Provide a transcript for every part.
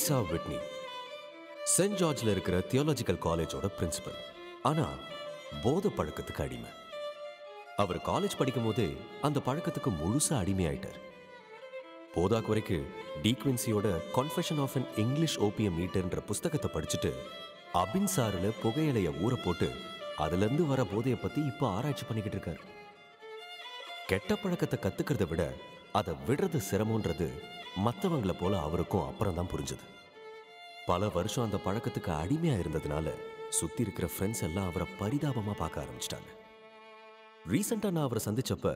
ஈசா Whitney send ஜார்ஜ்ல இருக்கிற theological காலேஜோட principal. ஆனா போதை பழக்கத்துக்கு அடிமை. அவர் காலேஜ் படிக்கும் போதே அந்த பழக்கத்துக்கு முழுசா அடிமையாயிட்டார். போதா குறைக்கு டீக்வின்சியோட confession of an English opium மீட்டர்ன்ற புஸ்தகத்தை படிச்சுட்டு அபின் சாருல புகையிலைய ஊற போட்டு அதுல இருந்து வர போதையை பத்தி இப்ப ஆராய்ச்சி பண்ணிக்கிட்டு இருக்காரு. கெட்ட பழக்கத்தை கத்துக்கிறத விட அதை விடுறது சிரமன்றது மற்றவங்களை போல அவருக்கும் அப்புறம் தான் புரிஞ்சது. பல வருஷம் அந்த பழக்கத்துக்கு அடிமையா இருந்ததுனால சுத்தி இருக்கிற ஃப்ரெண்ட்ஸ் எல்லாம் அவரை பரிதாபமா பார்க்க ஆரம்பிச்சிட்டாங்க. ரீசெண்டா நான் அவரை சந்திச்சப்ப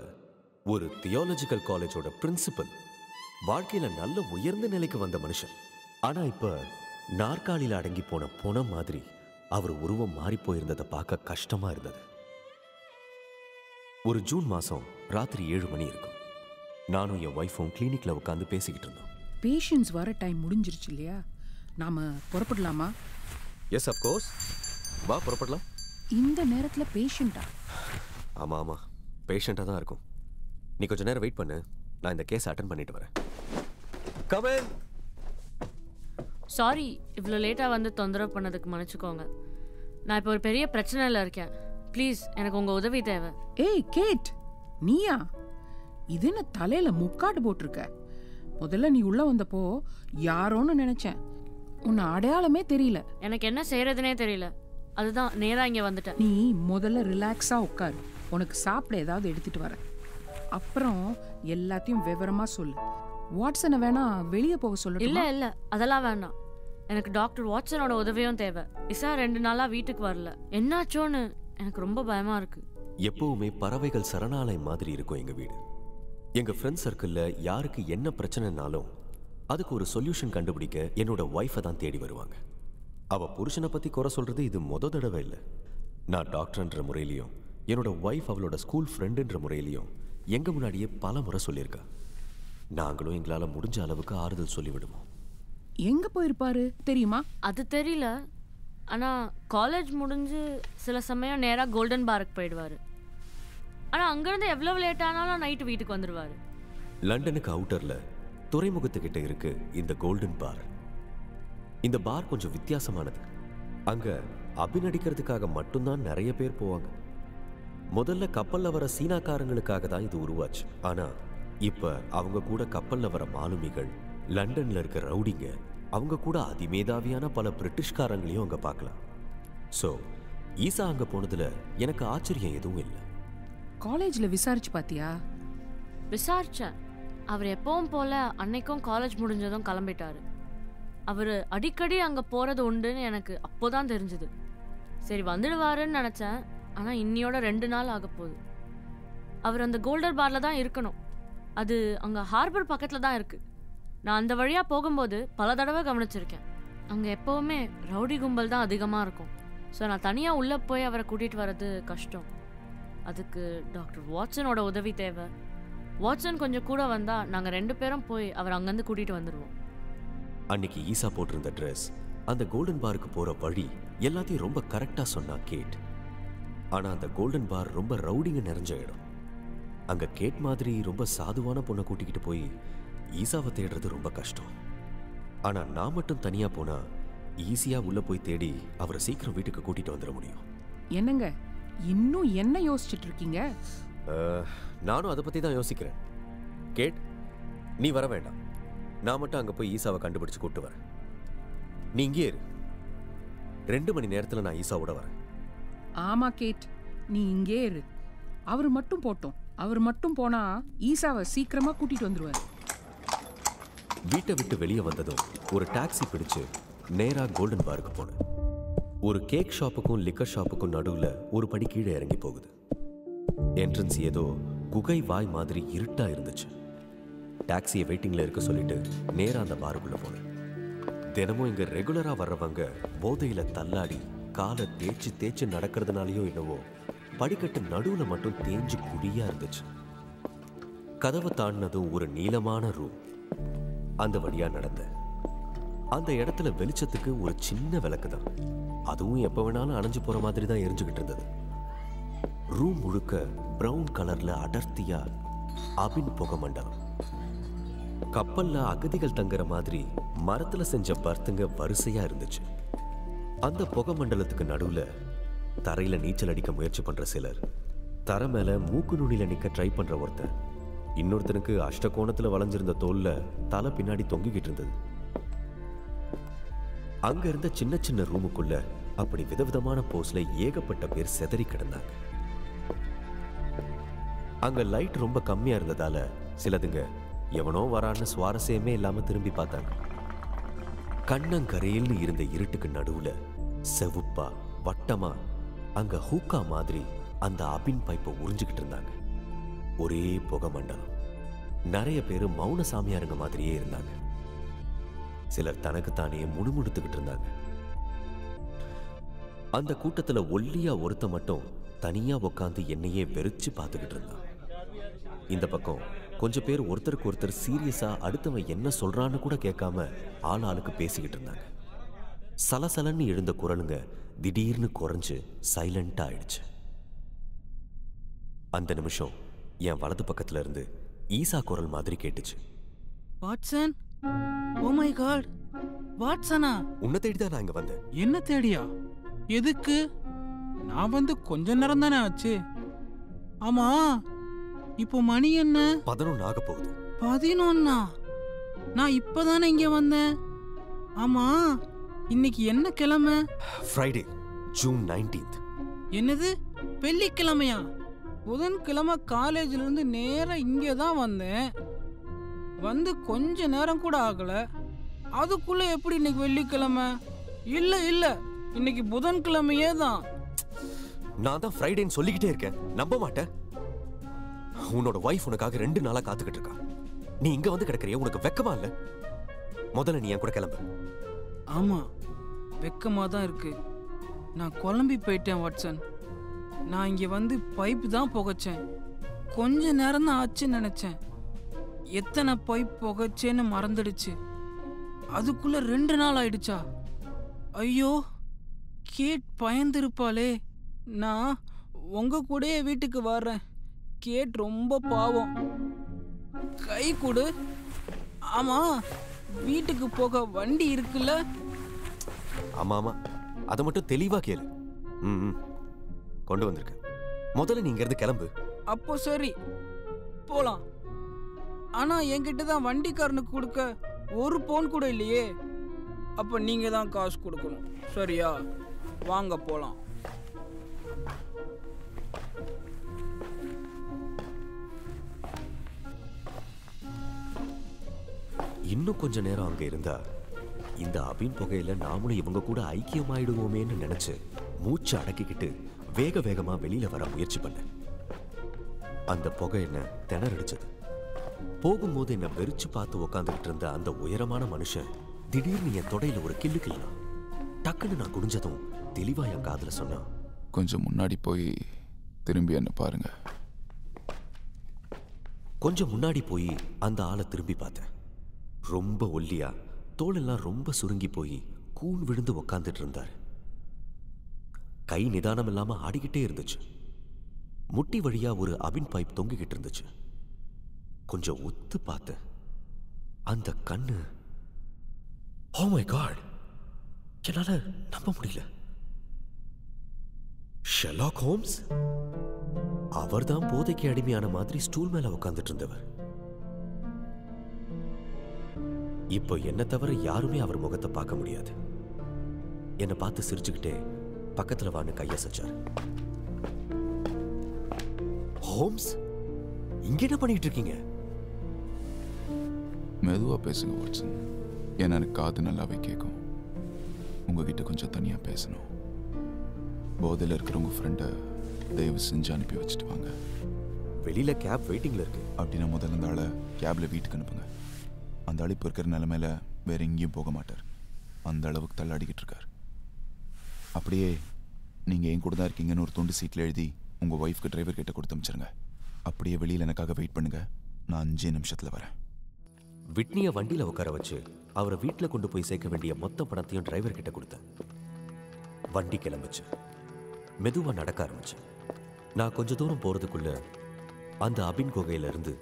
ஒரு தியாலஜிக்கல் காலேஜோட பிரின்சிபல், வாழ்க்கையில நல்ல உயர்ந்த நிலைக்கு வந்த மனுஷன். ஆனா இப்ப நாற்காலியில அடங்கி போன பொணம் மாதிரி அவர் உருவம் மாறி போயிருந்ததை பார்க்க கஷ்டமா இருந்தது. ஒரு ஜூன் மாசம் ராத்திரி 7 மணி இருக்கும். நானும் என் ஒய்ஃபும் கிளினிக்ல உட்காந்து பேசிக்கிட்டு இருந்தோம். பேஷண்ட்ஸ் வர டைம் முடிஞ்சிருச்சு இல்லையா? நாம புறப்படலாமா? எஸ் அஃப்கோர்ஸ், வா புறப்படலாம். இந்த நேரத்துல பேஷண்டா? ஆமா ஆமா, பேஷண்டா தான் இருக்கும். நீ கொஞ்ச நேரம் வெயிட் பண்ணு, நான் இந்த கேஸ் அட்டெண்ட் பண்ணிட்டு வரேன். Come in. சாரி, இவ்வளோ லேட்டாக வந்து தொந்தரவு பண்ணதுக்கு மன்னிச்சுக்கோங்க. நான் இப்போ ஒரு பெரிய பிரச்சனையில் இருக்கேன். ப்ளீஸ், எனக்கு உங்கள் உதவி தேவை. ஏய் கேட், நீயா? இது என்ன தலையில முக்காடு போட்டிருக்க? முதல்ல நீ உள்ள வந்தப்போ யாரோன்னு நினைச்சேன். உன்னை அடையாளமே தெரியல. எனக்கு என்ன செய்யறதுனே தெரியல, அதுதான் நேரா இங்கே வந்துட்டேன். நீ முதல்ல ரிலாக்ஸா உட்காரு, உனக்கு சாப்பிட ஏதாவது எடுத்துட்டு வரேன். அப்புறம் எல்லாத்தையும் விவரமா சொல்லு. வாட்சனை வேணா வெளியே போக சொல்லு. இல்ல இல்ல, அதெல்லாம் வேணாம். எனக்கு டாக்டர் வாட்சனோட உதவியும் தேவை. இசா 2 நாளா வீட்டுக்கு வரல. என்னாச்சோன்னு எனக்கு ரொம்ப பயமா இருக்கு. எப்பவுமே பறவைகள் சரணாலயம் மாதிரி இருக்கும் எங்க வீடு. எங்க ஃப்ரெண்ட் சர்க்கிள்ல யாருக்கு என்ன பிரச்சனைனாலும் அதுக்கு ஒரு சொல்யூஷன் கண்டுபிடிக்க என்னோட ஒய்ஃபை தான் தேடி வருவாங்க. அவ புருஷனை பத்தி குறை சொல்றது இது மொத தடவை இல்லை. நான் டாக்டர்ன்ற முறையிலையும் என்னோட ஒய்ஃப் அவளோட ஸ்கூல் ஃப்ரெண்டுன்ற முறையிலையும் எங்க முன்னாடியே பல முறை சொல்லியிருக்கா. நாங்களும் எங்களால முடிஞ்ச அளவுக்கு ஆறுதல் சொல்லிவிடுவோம். எங்க போயிருப்பாரு தெரியுமா? அது தெரியல, ஆனா காலேஜ் முடிஞ்சு சில சமயம் நேரா கோல்டன் பாருக்கு போயிடுவாரு. ஆனா அங்கிருந்து எவ்வளவு லேட் ஆனாலும் நைட்டு வீட்டுக்கு வந்துடுவாரு. லண்டனுக்கு அவுட்டர்ல துறைமுகத்துக்கிட்ட இருக்கு இந்த கோல்டன் பார். இந்த பார் கொஞ்சம் வித்தியாசமானது. அங்க அபிநடிக்கிறதுக்காக மட்டும்தான் நிறைய பேர் போவாங்க. முதல்ல கப்பல்ல வர சீனாக்காரங்களுக்காக தான் இது உருவாச்சு. ஆனா இப்ப அவங்க கூட கப்பல்ல வர மாலுமிகள், லண்டன்ல இருக்க ரவுடிங்க, அவங்க கூட அதிமேதாவியான பல பிரிட்டிஷ்காரங்களையும் அங்க பார்க்கலாம். சோ ஈசா அங்க போனதுல எனக்கு ஆச்சரியம் எதுவும் இல்லை. காலேஜ்ல விசாரிச்சு பாத்தியா? விசாரிச்சேன். அவர் எப்பவும் போல அன்னைக்கும் காலேஜ் முடிஞ்சதும் கிளம்பிட்டாரு. அவர் அடிக்கடி அங்க போறது உண்டுன்னு எனக்கு அப்போதான் தெரிஞ்சுது. சரி வந்துடுவாருன்னு நினைச்சேன். ஆனா இன்னியோட 2 நாள் ஆக போகுது. அவர் அந்த கோல்டன் பார்ல தான் இருக்கணும். அது அங்க ஹார்பர் பக்கத்துல தான் இருக்கு. நான் அந்த வழியா போகும்போது பல தடவை கவனிச்சிருக்கேன். அங்க எப்பவுமே ரவுடி கும்பல் தான் அதிகமா இருக்கும். ஸோ நான் தனியா உள்ள போய் அவரை கூட்டிட்டு வர்றது கஷ்டம். அதுக்கு டாக்டர் வாட்சனோட உதவி தேவை. வாட்சன் கொஞ்சம் கூட வந்தா நாங்க 2 பேரும் போய் அவர் அங்கிருந்து கூட்டிட்டு வந்துடுவோம். அன்னைக்கு ஈசா போட்டிருந்த ட்ரெஸ், அந்த கோல்டன் பாருக்கு போற வழி எல்லாத்தையும் ரொம்ப கரெக்டா சொன்னா கேட். ஆனா அந்த கோல்டன் பார் ரொம்ப ரவுடிங்க நிறைஞ்ச இடம். அங்க கேட் மாதிரி ரொம்ப சாதுவான பொண்ணை கூட்டிக்கிட்டு போய் ஈசாவை தேடுறது ரொம்ப கஷ்டம். ஆனா நான் மட்டும் தனியா போனா ஈஸியா உள்ள போய் தேடி அவரை சீக்கிரம் வீட்டுக்கு கூட்டிட்டு வந்துட முடியும். என்னங்க இன்னும் என்ன யோசிச்சுட்டு இருக்கீங்க? நானும் அதை பத்தி தான் யோசிக்கிறேன். கேட், நீ வர வேண்டாம். நான் மட்டும் அங்க போய் ஈசாவை கண்டுபிடிச்சு கூட்டு வரேன். நீ இங்கே இரு. 2 மணி நேரத்துல நான் ஈசாவோட வரேன். ஆமா கேட், நீ இங்கே இரு. அவர் மட்டும் போட்டோம். அவர் மட்டும் போனா ஈசாவை சீக்கிரமா கூட்டிட்டு வந்துருவாரு. வீட்டை விட்டு வெளியே வந்ததும் ஒரு டாக்ஸி பிடிச்சு நேரா கோல்டன் பாருக்கு போனேன். ஒரு கேக் ஷாப்புக்கும் லிக்கர் ஷாப்புக்கும் நடுவுல ஒரு படி கீழே இறங்கி போகுது. என்ட்ரன்ஸ் ஏதோ குகை வாய் மாதிரி இருட்டா இருந்துச்சு. டாக்ஸியை வெயிட்டிங்ல இருக்க சொல்லிட்டு நேரா அந்த பாருக்குள்ள போனேன். தினமும் இங்க ரெகுலரா வர்றவங்க போதையில தள்ளாடி காலை தேய்ச்சி தேய்ச்சி நடக்கிறதுனாலயோ என்னவோ படிக்கட்டு நடுவுல மட்டும் தேஞ்சு குடியா இருந்துச்சு. கதவை தாண்டினதும் ஒரு நீளமான ரூம். அந்த வழியா நடந்த அந்த இடத்துல வெளிச்சத்துக்கு ஒரு சின்ன விளக்கு தான். அதுவும் எப்ப வேணாலும் அணைஞ்சு போற மாதிரி தான் எரிஞ்சுக்கிட்டு இருந்தது. ரூம் முழுக்க பிரவுன் கலர்ல அடர்த்தியா அபின் புகை மண்டலம். கப்பல்ல அகதிகள் தங்குற மாதிரி மரத்துல செஞ்ச பர்த்துங்க வரிசையா இருந்துச்சு. அந்த புகை மண்டலத்துக்கு நடுவுல தரையில நீச்சல் அடிக்க முயற்சி பண்ற சிலர், தரை மேல மூக்கு நுனியில நிக்க ட்ரை பண்ற ஒருத்தன், இன்னொருத்தனுக்கு அஷ்டகோணத்துல வளைஞ்சிருந்த தோல்ல தலை பின்னாடி தொங்கிக்கிட்டு இருந்தது. அங்க இருந்த சின்ன சின்ன ரூமுக்குள்ள அப்படி விதவிதமான போஸ்ல ஏகப்பட்ட பேர் செதறி கிடந்தாங்க. அங்க லைட் ரொம்ப கம்மியா இருந்ததால சிலதுங்க எவனோ வரான்னு சுவாரஸ்யமே இல்லாம திரும்பி பார்த்தாங்க. கண்ணங்கரையில்னு இருந்த இருட்டுக்கு நடுவுல செவுப்பா வட்டமா அங்க ஹூக்கா மாதிரி அந்த அபின் பைப்பை உறிஞ்சுக்கிட்டு இருந்தாங்க. ஒரே புகை மண்டலம். நிறைய பேரு மௌன சாமியாருங்க மாதிரியே இருந்தாங்க. சிலர் தனக்குத்தானே முணுமுணுத்துக்கிட்டு இருந்தாங்க. அந்த கூட்டத்துல ஒல்லியா ஒருத்த மட்டும் தனியா உட்காந்து என்னையே வெறிச்சு பார்த்துக்கிட்டு இருந்தான். இந்த பக்கம் கொஞ்சம் பேர் ஒருத்தருக்கு ஒருத்தர் சீரியஸா அடுத்தவன் என்ன சொல்றான்னு கூட கேட்காம ஆள் ஆளுக்கு பேசிக்கிட்டு இருந்தாங்க. சலசலன்னு எழுந்த குரலுங்க திடீர்னு குறைஞ்சு சைலண்டா ஆயிடுச்சு. அந்த நிமிஷம் என் வலது பக்கத்துல இருந்து ஈசா குரல் மாதிரி கேட்டுச்சு. வாட்சன், ஓ மை காட், வாட்சனா? உன்னை தேடிதான் நான் இங்க வந்தேன். என்ன தேடியா? எதுக்கு? நான் வந்து கொஞ்ச நேரம் தானே ஆச்சு. ஆமா, இப்போ மணி என்ன? 11 ஆக போகுது. 11? நான் இப்பதானே இங்க வந்தேன். ஆமா, இன்னைக்கு என்ன கிழமை? Friday, June 19th. என்னது, வெள்ளிக்கிழமையா? புதன்கிழமை காலேஜ்ல இருந்து நேரா இங்கே தான் வந்தேன். வந்து கொஞ்ச நேரம் கூட ஆகல, அதுக்குள்ள எப்படி இன்னைக்கு வெள்ளிக்கிழமை? இல்ல இல்ல, இன்னைக்கு புதன்கிழமையே தான். நான் தான் ஃப்ரைடேன்னு சொல்லிக்கிட்டே இருக்கேன், நம்ப மாட்டேன். உன்னோட வைஃப் உனக்காக 2 நாளா காத்துக்கிட்டு இருக்கா. நீ இங்க வந்து கிடக்குறிய, உனக்கு வெக்கமா இல்ல? முதல்ல நீ என் கூட கிளம்பு. ஆமா, வெக்கமா தான் இருக்கு. நான் குழம்பி போயிட்டேன் வாட்சன். நான் இங்க வந்து பைப் தான் புகைச்சேன். கொஞ்ச நேரம் தான் ஆச்சுன்னு நினைச்சேன். எத்தனை பைப் புகைச்சேன்னு மறந்துடுச்சு. அதுக்குள்ள 2 நாள் ஆயிடுச்சா? ஐயோ, கேட் பயந்துருப்பாளே. நான் உங்க கூடயே வீட்டுக்கு வர்றேன். கேட் ரொம்ப பாவம். கை கொடு. ஆமா, வீட்டுக்கு போக வண்டி இருக்குல்ல? ஆமா ஆமா, அதை மட்டும் தெளிவா கேளு. கொண்டு வந்திருக்க. முதல்ல நீங்க இருந்து கிளம்பு. அப்போ சரி, போலாம். ஆனா என்கிட்ட தான் வண்டிக்காரனுக்கு கொடுக்க 1 பவுன் கூட இல்லையே. அப்ப நீங்க தான் காசு கொடுக்கணும், சரியா? வாங்க போலாம். இன்னும் கொஞ்ச நேரம் அங்க இருந்தா இந்த அபின் புகையில நாமளும் இவங்க கூட ஐக்கியமாயிடுவோமேன்னு நினைச்சு மூச்சு அடக்கிக்கிட்டு வேக வேகமா வெளியில வர முயற்சி பண்ணேன். அந்த புகை என்ன திணறடிச்சது. போகும்போது என்ன வெறிச்சு பார்த்து உக்காந்துக்கிட்டு இருந்த அந்த உயரமான மனுஷன் திடீர்னு என் தொடையில ஒரு கிள்ளு கிள்ளா. டக்குன்னு நான் குடிஞ்சதும் தெளிவா என் காதுல சொன்னான், கொஞ்சம் முன்னாடி போய் திரும்பி என்ன பாருங்க. கொஞ்சம் முன்னாடி போய் அந்த ஆளை திரும்பி பார்த்தேன். ரொம்ப ஒல்லியா, தோலெல்லாம் ரொம்ப சுருங்கி போய் கூன் விழுந்து உக்காந்துட்டு இருந்தார். கை நிதானம் இல்லாம ஆடிக்கிட்டே இருந்துச்சு. முட்டி வழியா ஒரு அபின் பைப் தொங்கிக்கிட்டு இருந்துச்சு. கொஞ்சம் உத்து பார்த்தேன். அந்த கண்ணு, ஓ மை காட், என்னால நம்ப முடியல. Sherlock Holmes. அவர்தான் போதைக்கு அடிமையான மாதிரி ஸ்டூல் மேல உட்கார்ந்துட்டு இருந்தவர். இப்போ என்ன தவிர யாருமே அவர் முகத்தை பார்க்க முடியாது. என்னை பார்த்து சிரிச்சுக்கிட்டே பக்கத்துல வான்னு கையசைச்சார். ஹோம்ஸ், இங்க என்ன பண்ணிட்டு இருக்கீங்க? மெதுவா பேசுங்க வாட்சன், ஏன்னா எனக்கு காது நல்லாவே கேட்கும். உங்ககிட்ட கொஞ்சம் தனியா பேசணும். போதையில் இருக்கிற உங்க ஃப்ரெண்டை தயவு செஞ்சு அனுப்பி வச்சுட்டு வாங்க. வெளியில கேப் வெயிட்டிங்ல இருக்கு. அப்படின்னா முதல்ல அந்த ஆளை கேப்ல வீட்டுக்கு அனுப்புங்க. அந்த ஆள் இப்போ இருக்கிற நிலைமையில வேற எங்கேயும் போக மாட்டார். அந்த அளவுக்கு தள்ளாடிக்கிட்டு இருக்கார். அப்படியே நீங்க என் கூட தான் இருக்கீங்கன்னு ஒரு துண்டு சீட்டில் எழுதி உங்க ஒய்ஃப்க்கு டிரைவர் கிட்ட கொடுத்து அனுப்பிச்சிருங்க. அப்படியே வெளியில் எனக்காக வெயிட் பண்ணுங்க. நான் 5 நிமிஷத்துல வரேன். விட்னிய வண்டியில உட்கார வச்சு அவரை வீட்டில் கொண்டு போய் சேர்க்க வேண்டிய மொத்த பணத்தையும் டிரைவர் கிட்ட கொடுத்தேன். வண்டி கிளம்பிச்சு. மெதுவா நடக்க ஆரம்பிச்சு. நான் கொஞ்ச தூரம் போறதுக்குள்ள அந்த அபின் குகையில இருந்து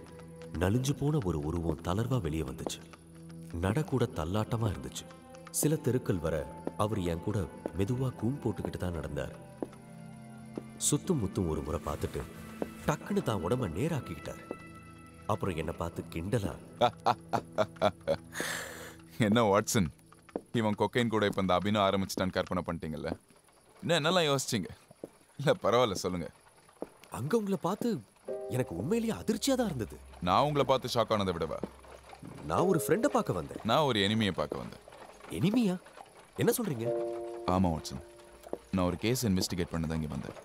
நலிஞ்சு போன ஒரு உருவம் தளர்வா வெளியே வந்துச்சு. நட கூட தள்ளாட்டமா இருந்துச்சு. சில தெருக்கள் வர அவர் என் கூட மெதுவா கூன் போட்டுக்கிட்டு தான் நடந்தார். சுத்தும் முத்தும் ஒரு முறை பார்த்துட்டு டக்குன்னு தான் உடம்ப நேராக்கிக்கிட்டார். அப்புறம் என்னை பார்த்து கிண்டலா, என்ன வாட்சன், இவன் கொக்கைன் கூட இப்போ இந்த அபினோ ஆரம்பிச்சிட்டான்னு கற்பனை பண்ணிட்டீங்கல்ல? இன்னும் என்னெல்லாம் யோசிச்சிங்க? இல்லை பரவாயில்ல, சொல்லுங்க. அங்க உங்களை பார்த்து எனக்கு உண்மையிலேயே அதிர்ச்சியா தான் இருந்தது. நான் உங்களை பார்த்து ஷாக் ஆனதை விடவா, நான் ஒரு ஃப்ரெண்டை பார்க்க வந்தேன். நான் ஒரு எனிமியை பார்க்க வந்தேன். எனிமியா? என்ன சொல்றீங்க? ஆமாம் வாட்சன், நான் ஒரு கேஸ் இன்வெஸ்டிகேட் பண்ண தான் இங்கே வந்தேன்.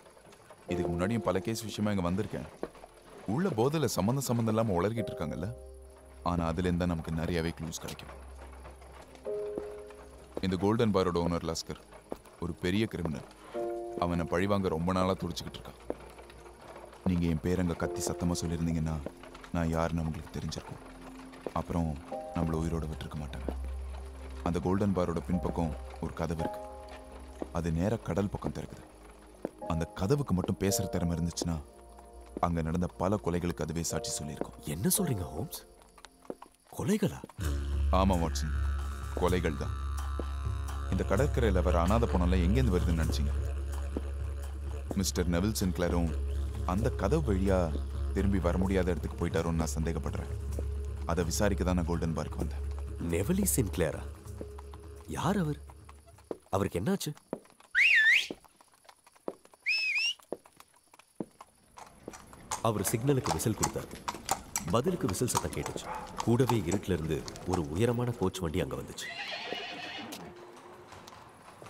இதுக்கு முன்னாடியும் பல கேஸ் விஷயமா இங்கே வந்திருக்கேன். உள்ள போதில் சம்மந்தம் இல்லாமல் உளறிக்கிட்டு இருக்காங்கல்ல, ஆனால் அதுலேருந்து தான் நமக்கு நிறையவே க்ளூஸ் கிடைக்கும். இந்த கோல்டன் பாரோட ஓனர் லாஸ்கர் ஒரு பெரிய கிரிமினல். அவனை பழிவாங்க ரொம்ப நாளாக துடிச்சிக்கிட்டு இருக்கான். நீங்கள் என் பேரங்க கத்தி சத்தமாக சொல்லியிருந்தீங்கன்னா நான் யாருன்னு உங்களுக்கு தெரிஞ்சிருக்கும். அப்புறம் நம்மளை உயிரோட விட்டுருக்க மாட்டாங்க. அந்த கோல்டன் பாரோட பின்பக்கம் ஒரு கதவு இருக்கு. அது நேராக கடல் பக்கம் திறக்குது. அந்த கதவுக்கு மட்டும் பேசுகிற திறமை இருந்துச்சுன்னா அங்கே நடந்த பல கொலைகளுக்கு அதுவே சாட்சி சொல்லியிருக்கோம். என்ன சொல்றீங்க ஹோம்ஸ்? கொலைகளா? ஆமாம் வாட்சன், கொலைகள் தான். இந்த கடற்கரையில் வர அனாதை பணம்லாம் எங்கேருந்து வருதுன்னு நினச்சிங்க? மிஸ்டர் நெவில் சென்ட் கிளரும் அந்த கதவு வழியா திரும்பி வர முடியாத இடத்துக்கு போயிட்டாரோன்னு நான் சந்தேகப்படுறேன். அதை விசாரிக்க தான் நான் கோல்டன் பார்க்கு வந்தேன். நெவிலி சென்ட் கிளேரா? யார் அவர்? அவருக்கு என்னாச்சு? அவர் சிக்னலுக்கு விசில் கொடுத்தார். பதிலுக்கு விசில் சத்தம் கேட்டுச்சு. கூடவே இருட்டில இருந்து ஒரு உயரமான கோச் வண்டி அங்க வந்துச்சு.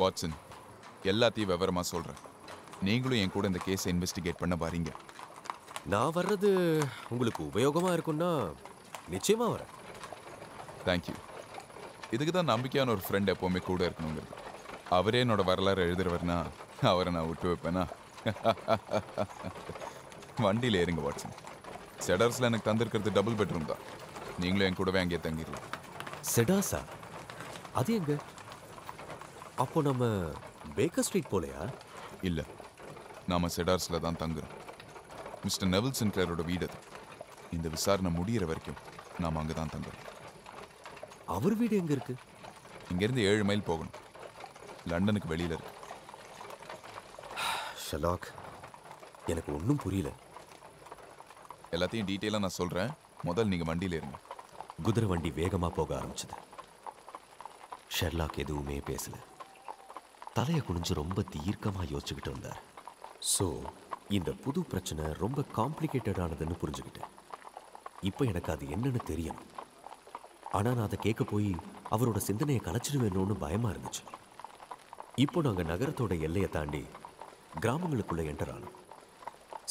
வாட்சன், எல்லாத்தையும் விவரமா சொல்றேன். நீங்களும் என் கூட இந்த கேஸை இன்வெஸ்டிகேட் பண்ண வரீங்க. நான் வர்றது உங்களுக்கு உபயோகமா இருக்கும்னா நிச்சயமா வரேன். தேங்க்யூ. இதுக்கு தான் நம்பிக்கையான ஒரு ஃப்ரெண்ட் எப்போவுமே கூட இருக்கணுங்கிறது. அவரே என்னோட வரலாறு எழுதுறவர்னா அவரை நான் விட்டு வைப்பேனா? வண்டியில் ஏறுங்க வாட்சன். செடர்ஸில் எனக்கு தந்திருக்கிறது டபுள் பெட்ரூம் தான். நீங்களும் என் கூடவே அங்கேயே தங்கிடலாம். செடாஸா? அது எங்க? அப்போ நம்ம பேக்கர் ஸ்ட்ரீட் போலையா? இல்லை, நாம செடார்ஸில் தான் தங்குறோம். மிஸ்டர் நெவில் சென்ட் கிளரோட வீடு அது. இந்த விசாரணை முடிகிற வரைக்கும் நாம் அங்கே தான் தங்குறோம். அவர் வீடு எங்க இருக்கு? இங்கேருந்து 7 மைல் போகணும். லண்டனுக்கு வெளியில் இருக்கு. ஷெர்லாக், எனக்கு ஒன்றும் புரியல. எல்லாத்தையும் டீட்டெயிலாக நான் சொல்கிறேன். முதல் நீங்கள் வண்டியில் இருங்க. குதிரை வண்டி வேகமா போக ஆரம்பிச்சது. ஷெர்லாக் எதுவுமே பேசல. தலையை குனிஞ்சு ரொம்ப தீர்க்கமா யோசிச்சுக்கிட்டு இருந்தார். ஸோ இந்த புது பிரச்சனை ரொம்ப காம்ப்ளிகேட்டடானதுன்னு புரிஞ்சுக்கிட்டேன். இப்போ எனக்கு அது என்னன்னு தெரியணும். ஆனால் நான் அதை கேட்க போய் அவரோட சிந்தனையை கலைச்சிடுவேணும்னு பயமா இருந்துச்சு. இப்போ நாங்கள் நகரத்தோட எல்லையை தாண்டி கிராமங்களுக்குள்ள என்டர் ஆனோம்.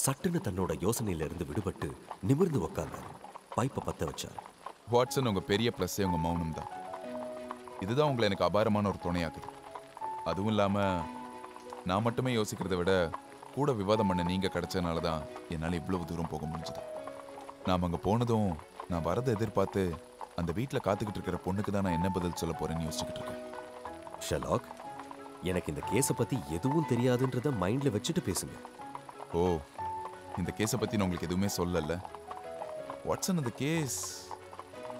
சட்டுன்னு தன்னோட யோசனையிலிருந்து விடுபட்டு நிமிர்ந்து உக்காந்தார். பைப்பை பற்ற வச்சார். வாட்சன், உங்கள் பெரிய ப்ளஸ்ஸே உங்கள் மௌனம் தான். இதுதான் உங்களை எனக்கு அபாரமான ஒரு துணையாக்குது. அதுவும் இல்லாமல் நான் மட்டுமே யோசிக்கிறத விட கூட விவாதம் பண்ண நீங்கள் கிடைச்சதுனால தான் என்னால் இவ்வளவு தூரம் போக முடிஞ்சது. நாம் அங்கே போனதும் நான் வரதை எதிர்பார்த்து அந்த வீட்டில் காத்துக்கிட்டு இருக்கிற பொண்ணுக்கு தான் நான் என்ன பதில் சொல்ல போகிறேன்னு யோசிச்சுக்கிட்டு இருக்கேன். ஷெர்லாக், எனக்கு இந்த கேஸை பற்றி எதுவும் தெரியாதுன்றத மைண்டில் வச்சுட்டு பேசுங்க. ஓ, இந்த கேஸை பற்றி நான் உங்களுக்கு எதுவுமே சொல்லலை வாட்சன். இந்த கேஸ்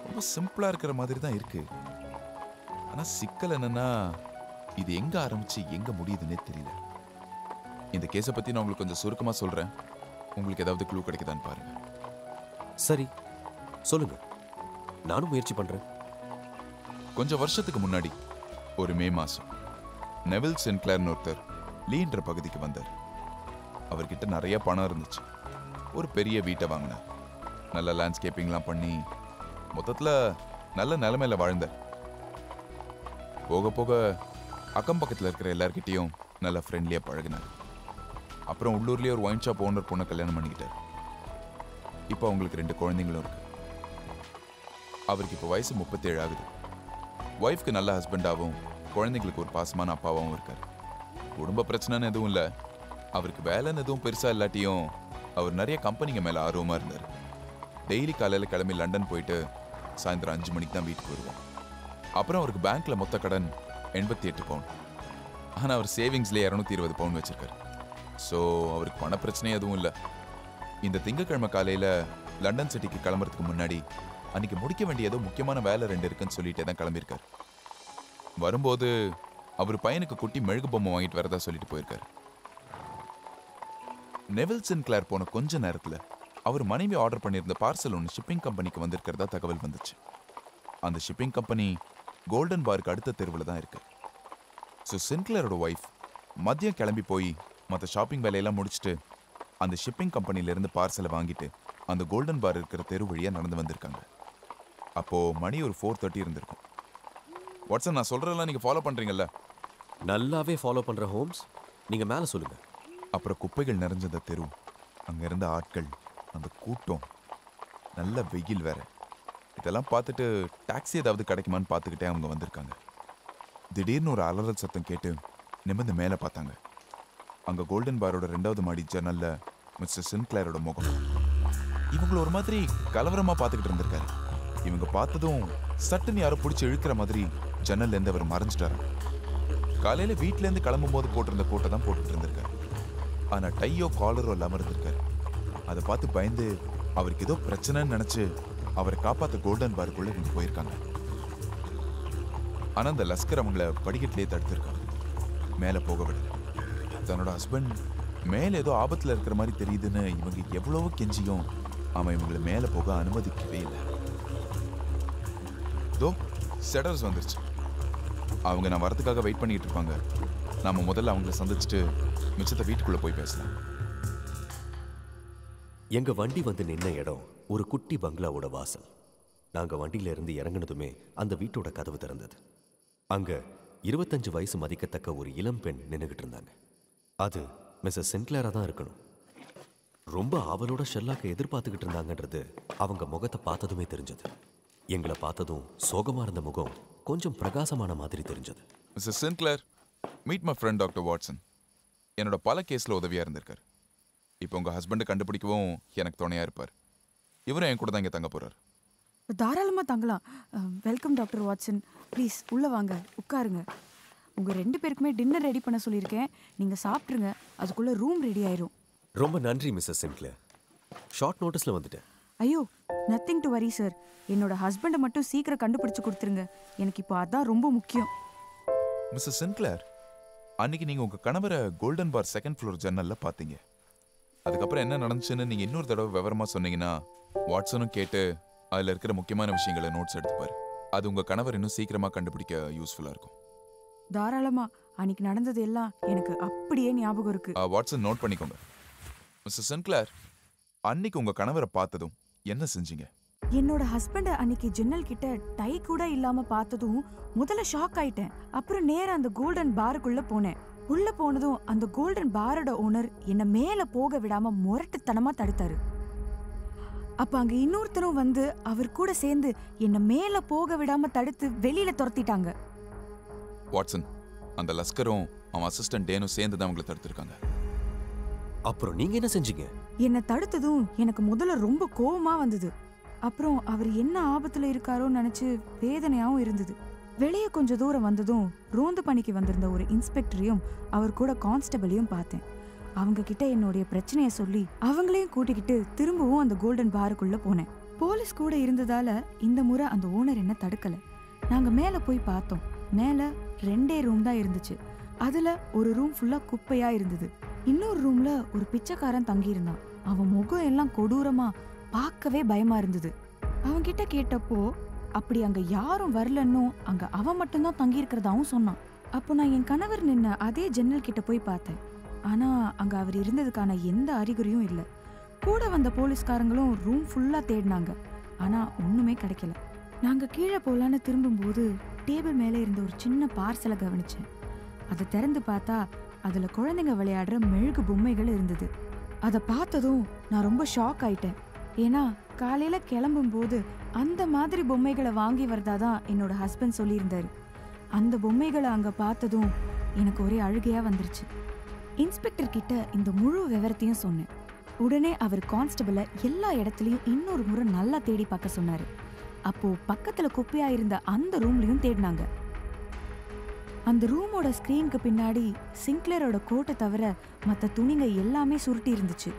ரொம்ப சிம்பிளாக இருக்கிற மாதிரி தான் இருக்குது. ஆனால் சிக்கல் என்னென்னா, இது எங்கே ஆரம்பித்து எங்கே முடியுதுன்னே தெரியல. இந்த கேஸை பற்றி நான் உங்களுக்கு கொஞ்சம் சுருக்கமாக சொல்கிறேன். உங்களுக்கு ஏதாவது க்ளூ கிடைக்குதான்னு பாருங்கள். சரி, சொல்லுங்க, நானும் முயற்சி பண்ணுறேன். கொஞ்சம் வருஷத்துக்கு முன்னாடி ஒரு மே மாதம் நெவில் சென்ட் கிளர்னு ஒருத்தர் லீன்ற பகுதிக்கு வந்தார். அவர்கிட்ட நிறைய பணம் இருந்துச்சு. ஒரு பெரிய வீட்டை வாங்கினார். நல்ல லேண்ட்ஸ்கேப்பிங்லாம் பண்ணி மொத்தத்தில் நல்ல நிலைமையில் வாழ்ந்தார். போக போக அக்கம் பக்கத்தில் இருக்கிற எல்லார்கிட்டையும் நல்லா ஃப்ரெண்ட்லியாக பழகினார். அப்புறம் உள்ளூர்லேயே ஒரு ஒயின் ஷாப் ஓனர் பொண்ணை கல்யாணம் பண்ணிக்கிட்டார். இப்போ அவங்களுக்கு 2 குழந்தைங்களும் இருக்கு. அவருக்கு இப்போ வயசு 37 ஆகுது. ஒய்ஃப்க்கு நல்ல ஹஸ்பண்டாகவும் குழந்தைங்களுக்கு ஒரு பாசமான அப்பாவாகவும் இருக்கார். குடும்ப பிரச்சனைன்னு எதுவும் இல்லை. அவருக்கு வேலைன்னு எதுவும் பெருசாக இல்லாட்டியும் அவர் நிறைய கம்பெனிங்க மேலே ஆர்வமாக இருந்தார். டெய்லி காலையில் கிளம்பி லண்டன் போயிட்டு சாயந்தரம் 5 மணிக்கு தான் வீட்டுக்கு வருவோம். அப்புறம் அவருக்கு பேங்க்கில் மொத்த கடன் 88 பவுன். ஆனால் அவர் சேவிங்ஸ்லேயே 220 பவுன் வச்சிருக்காரு. ஸோ அவருக்கு பண பிரச்சனையே எதுவும் இல்லை. இந்த திங்கக்கிழமை காலையில் லண்டன் சிட்டிக்கு கிளம்புறதுக்கு முன்னாடி அன்னைக்கு முடிக்க வேண்டிய ஏதோ முக்கியமான வேலை 2 இருக்குன்னு சொல்லிட்டே தான் கிளம்பியிருக்காரு. வரும்போது அவர் பையனுக்கு குட்டி மெழுகு பொம்மை வாங்கிட்டு வரதா சொல்லிட்டு போயிருக்காரு. நெவில் சென்ட் கிளேர் போன கொஞ்ச நேரத்துல அவர் மனைவி ஆர்டர் பண்ணியிருந்த பார்சல் ஒன்று ஷிப்பிங் கம்பெனிக்கு வந்திருக்கிறதா தகவல் வந்துச்சு. அந்த ஷிப்பிங் கம்பெனி கோல்டன் பாருக்கு அடுத்த தெருவில் தான் இருக்கு. ஸோ சின்க்ளரோட ஒய்ஃப் மதியம் கிளம்பி போய் மற்ற ஷாப்பிங் வேலையெல்லாம் முடிச்சுட்டு அந்த ஷிப்பிங் கம்பெனிலேருந்து பார்சலை வாங்கிட்டு அந்த கோல்டன் பார் இருக்கிற தெரு வழியாக நடந்து வந்திருக்காங்க. அப்போது மணி ஒரு 4:30 இருந்திருக்கும். வாட்சன், நான் சொல்கிறதெல்லாம் நீங்கள் ஃபாலோ பண்ணுறீங்கல்ல? நல்லாவே ஃபாலோ பண்ணுற ஹோம்ஸ். நீங்கள் மேலே சொல்லுங்கள். அப்புறம் குப்பைகள் நிறைஞ்ச அந்த தெரு, அங்கே இருந்த ஆட்கள், அந்த கூட்டம், நல்ல வெயில் வேற. இதெல்லாம் பார்த்துட்டு டாக்ஸி ஏதாவது கிடைக்குமான்னு பார்த்துக்கிட்டே அவங்க வந்திருக்காங்க. திடீர்னு ஒரு அலறல் சத்தம் கேட்டு நிமிர்ந்து மேலே பார்த்தாங்க. அங்கே கோல்டன் பாரோட 2வது மாடி ஜன்னல்ல மிஸ்டர் சின்க்ளேரோட முகம். இவங்கள ஒரு மாதிரி கலவரமாக பார்த்துக்கிட்டு இருந்திருக்காரு. இவங்க பார்த்ததும் சட்டுன்னு யாரோ பிடிச்சி இழுக்கிற மாதிரி ஜன்னல்லேருந்து அவர் மறைஞ்சிட்டாரு. காலையில் வீட்டிலேருந்து கிளம்பும் போது போட்டிருந்த கோட்டை தான் போட்டுட்டு இருந்திருக்காரு. ஆனால் டையோ காலரோ இல்லாமல் இருந்திருக்காரு. அதை பார்த்து பயந்து அவருக்கு ஏதோ பிரச்சனைன்னு நினச்சி அவரை காப்பாற்ற கோல்டன் பாருக்குள்ளே இவங்க போயிருக்காங்க. ஆனால் அந்த லஸ்கர் அவங்கள படிக்கட்டிலே தடுத்திருக்காங்க, மேலே போக விடல. தன்னோட ஹஸ்பண்ட் மேலே ஏதோ ஆபத்தில் இருக்கிற மாதிரி தெரியுதுன்னு இவங்க எவ்வளவோ கெஞ்சியும் அவன் இவங்களை மேலே போக அனுமதிக்கவே இல்லை. தோ செடர்ஸ் வந்துருச்சு. அவங்க நான் வரதுக்காக வெயிட் பண்ணிட்டு இருப்பாங்க. நாம முதல்ல அவங்கள சந்திச்சுட்டு மிச்சத்தை வீட்டுக்குள்ள போய் பேசலாம். எங்க வண்டி வந்து நின்ன இடம் ஒரு குட்டி பங்களாவோட வாசல். நாங்க வண்டியில இருந்து இறங்கினதுமே அந்த வீட்டோட கதவு திறந்தது. அங்க 25 வயசு மதிக்கத்தக்க ஒரு இளம் பெண் நின்றுகிட்டு இருந்தாங்க. அது மிஸ்ஸஸ் சின்க்ளேரா தான் இருக்கணும். ரொம்ப ஆவலோட ஷெர்லாக்கை எதிர்பார்த்துக்கிட்டு இருந்தாங்கன்றது அவங்க முகத்தை பார்த்ததுமே தெரிஞ்சது. எங்களை பார்த்ததும் சோகமா இருந்த முகம் கொஞ்சம் பிரகாசமான மாதிரி தெரிஞ்சது. Mrs Sinclair, meet my friend doctor Watson. என்னோட பல கேஸில் உதவியாக இருந்திருக்கார். இப்போ உங்கள் ஹஸ்பண்டை கண்டுபிடிக்கவும் எனக்கு துணையாக இருப்பார். இவரும் என் கூட தான் இங்கே தங்க போகிறார். தாராளமாக தங்கலாம். Welcome doctor Watson. ப்ளீஸ் உள்ளே வாங்க, உட்காருங்க. உங்கள் 2 பேருக்குமே டின்னர் ரெடி பண்ண சொல்லியிருக்கேன். நீங்கள் சாப்பிட்ருங்க, அதுக்குள்ளே ரூம் ரெடி ஆயிரும். ரொம்ப நன்றி மிஸ்ஸஸ் சின்க்ளேர். ஷார்ட் நோட்டீஸில் வந்துட்டேன். ஐயோ, நத்திங் டு வரி சார். என்னோட ஹஸ்பண்டை மட்டும் சீக்கிரம் கண்டுபிடிச்சு கொடுத்துருங்க. எனக்கு இப்போ அதான் ரொம்ப முக்கியம். மிஸ்ஸஸ் சின்க்ளேர், அன்னைக்கு நீங்கள் உங்கள் கணவரை கோல்டன் பார் 2nd ஃப்ளோர் ஜன்னலில் பார்த்தீங்க. அதுக்கப்புறம் என்ன நடந்துச்சுன்னு நீங்கள் இன்னொரு தடவை விவரமாக சொன்னீங்கன்னா வாட்சனும் கேட்டு அதில் இருக்கிற முக்கியமான விஷயங்களை நோட்ஸ் எடுத்துப்பார். அது உங்கள் கணவர் இன்னும் சீக்கிரமாக கண்டுபிடிக்க யூஸ்ஃபுல்லாக இருக்கும். தாராளமா. அன்னைக்கு நடந்தது எல்லாம் எனக்கு அப்படியே ஞாபகம் இருக்கு. வாட்சன், நோட் பண்ணிக்கோங்க. மிஸ்டர் சின்க்ளேர், அன்னைக்கு உங்கள் கணவரை பார்த்ததும் என்ன செஞ்சீங்க? என்னோட ஹஸ்பண்டை அன்னைக்கு ஜன்னல் கிட்ட டை கூட இல்லாம பார்த்ததும் முதல்ல ஷாக் ஆயிட்டேன். அப்புறம் நேரா அந்த கோல்டன் பாருக்குள்ள போனேன். உள்ள போனதும் அந்த கோல்டன் பாரோட ஓனர் என்ன மேல போக விடாம முரட்டுத்தனமா தடுத்தாரு. அப்ப அங்க இன்னொருத்தரும் வந்து அவர் கூட சேர்ந்து என்ன மேல போக விடாம தடுத்து வெளியில துரத்திட்டாங்க. வாட்சன், அந்த லஸ்கரும் அவன் அசிஸ்டன்ட் டேனும் சேர்ந்து தான் அவங்களை தடுத்திருக்காங்க. அப்புறம் நீங்க என்ன செஞ்சீங்க? என்ன தடுத்ததும் எனக்கு முதல்ல ரொம்ப கோவமா வந்தது. அப்புறம் அவர் என்ன ஆபத்துல இருக்காரோன்னு நினைச்சு வேதனையாவும் இருந்தது. வெளியே கொஞ்ச தூரம் வந்ததும் ரோந்து பணிக்கு வந்திருந்த ஒரு இன்ஸ்பெக்டரையும் அவர் கூட கான்ஸ்டபிளையும் பார்த்தேன். அவங்க கிட்ட என்னுடைய பிரச்சனைய சொல்லி அவங்களையும் கூட்டிக்கிட்டு திரும்பவும் அந்த கோல்டன் பாருக்குள்ள போனேன். போலீஸ் கூட இருந்ததால இந்த முறை அந்த ஓனர் என்ன தடுக்கல. நாங்க மேல போய் பார்த்தோம். மேல 2 ரூம் தான் இருந்துச்சு. அதுல ஒரு ரூம் ஃபுல்லா குப்பையா இருந்தது. இன்னொரு ரூம்ல ஒரு பிச்சைக்காரன் தங்கி இருந்தான். அவன் முகம் எல்லாம் கொடூரமா பார்க்கவே பயமா இருந்தது. அவன் கிட்ட கேட்டப்போ அப்படி அங்க யாரும் வரலன்னும் அங்க அவன் மட்டும்தான் தங்கி இருக்கிறதாவும் சொன்னான். அப்போ நான் என் கணவர் நின்ன அதே ஜன்னல் கிட்ட போய் பார்த்தேன். ஆனா அங்க அவர் இருந்ததுக்கான எந்த அறிகுறியும் இல்லை. கூட வந்த போலீஸ்காரங்களும் ரூம் ஃபுல்லா தேடினாங்க. ஆனா ஒண்ணுமே கிடைக்கல. நாங்க கீழே போலான்னு திரும்பும்போது டேபிள் மேல இருந்த ஒரு சின்ன பார்சலை கவனிச்சேன். அதை திறந்து பார்த்தா அதுல குழந்தைங்க விளையாடுற மெழுகு பொம்மைகள் இருந்தது. அதை பார்த்ததும் நான் ரொம்ப ஷாக் ஆயிட்டேன். ஏன்னா காலையில கிளம்பும் போது அந்த மாதிரி பொம்மைகளை வாங்கி வரதாதான் என்னோட ஹஸ்பண்ட் சொல்லியிருந்தாரு. அந்த பொம்மைகளை அங்க பார்த்ததும் எனக்கு ஒரே அழுகையா வந்துருச்சு. இன்ஸ்பெக்டர் கிட்ட இந்த முழு விவரத்தையும் சொன்னேன். உடனே அவர் கான்ஸ்டபிளை எல்லா இடத்துலயும் இன்னொரு முறை நல்லா தேடி பார்க்க சொன்னாரு. அப்போ பக்கத்துல குப்பையா இருந்த அந்த ரூம்லயும் தேடினாங்க. அந்த ரூமோட ஸ்கிரீனுக்கு பின்னாடி சின்க்ளேரோட கோட்டை தவிர மற்ற துணிங்க எல்லாமே சுருட்டி இருந்துச்சு.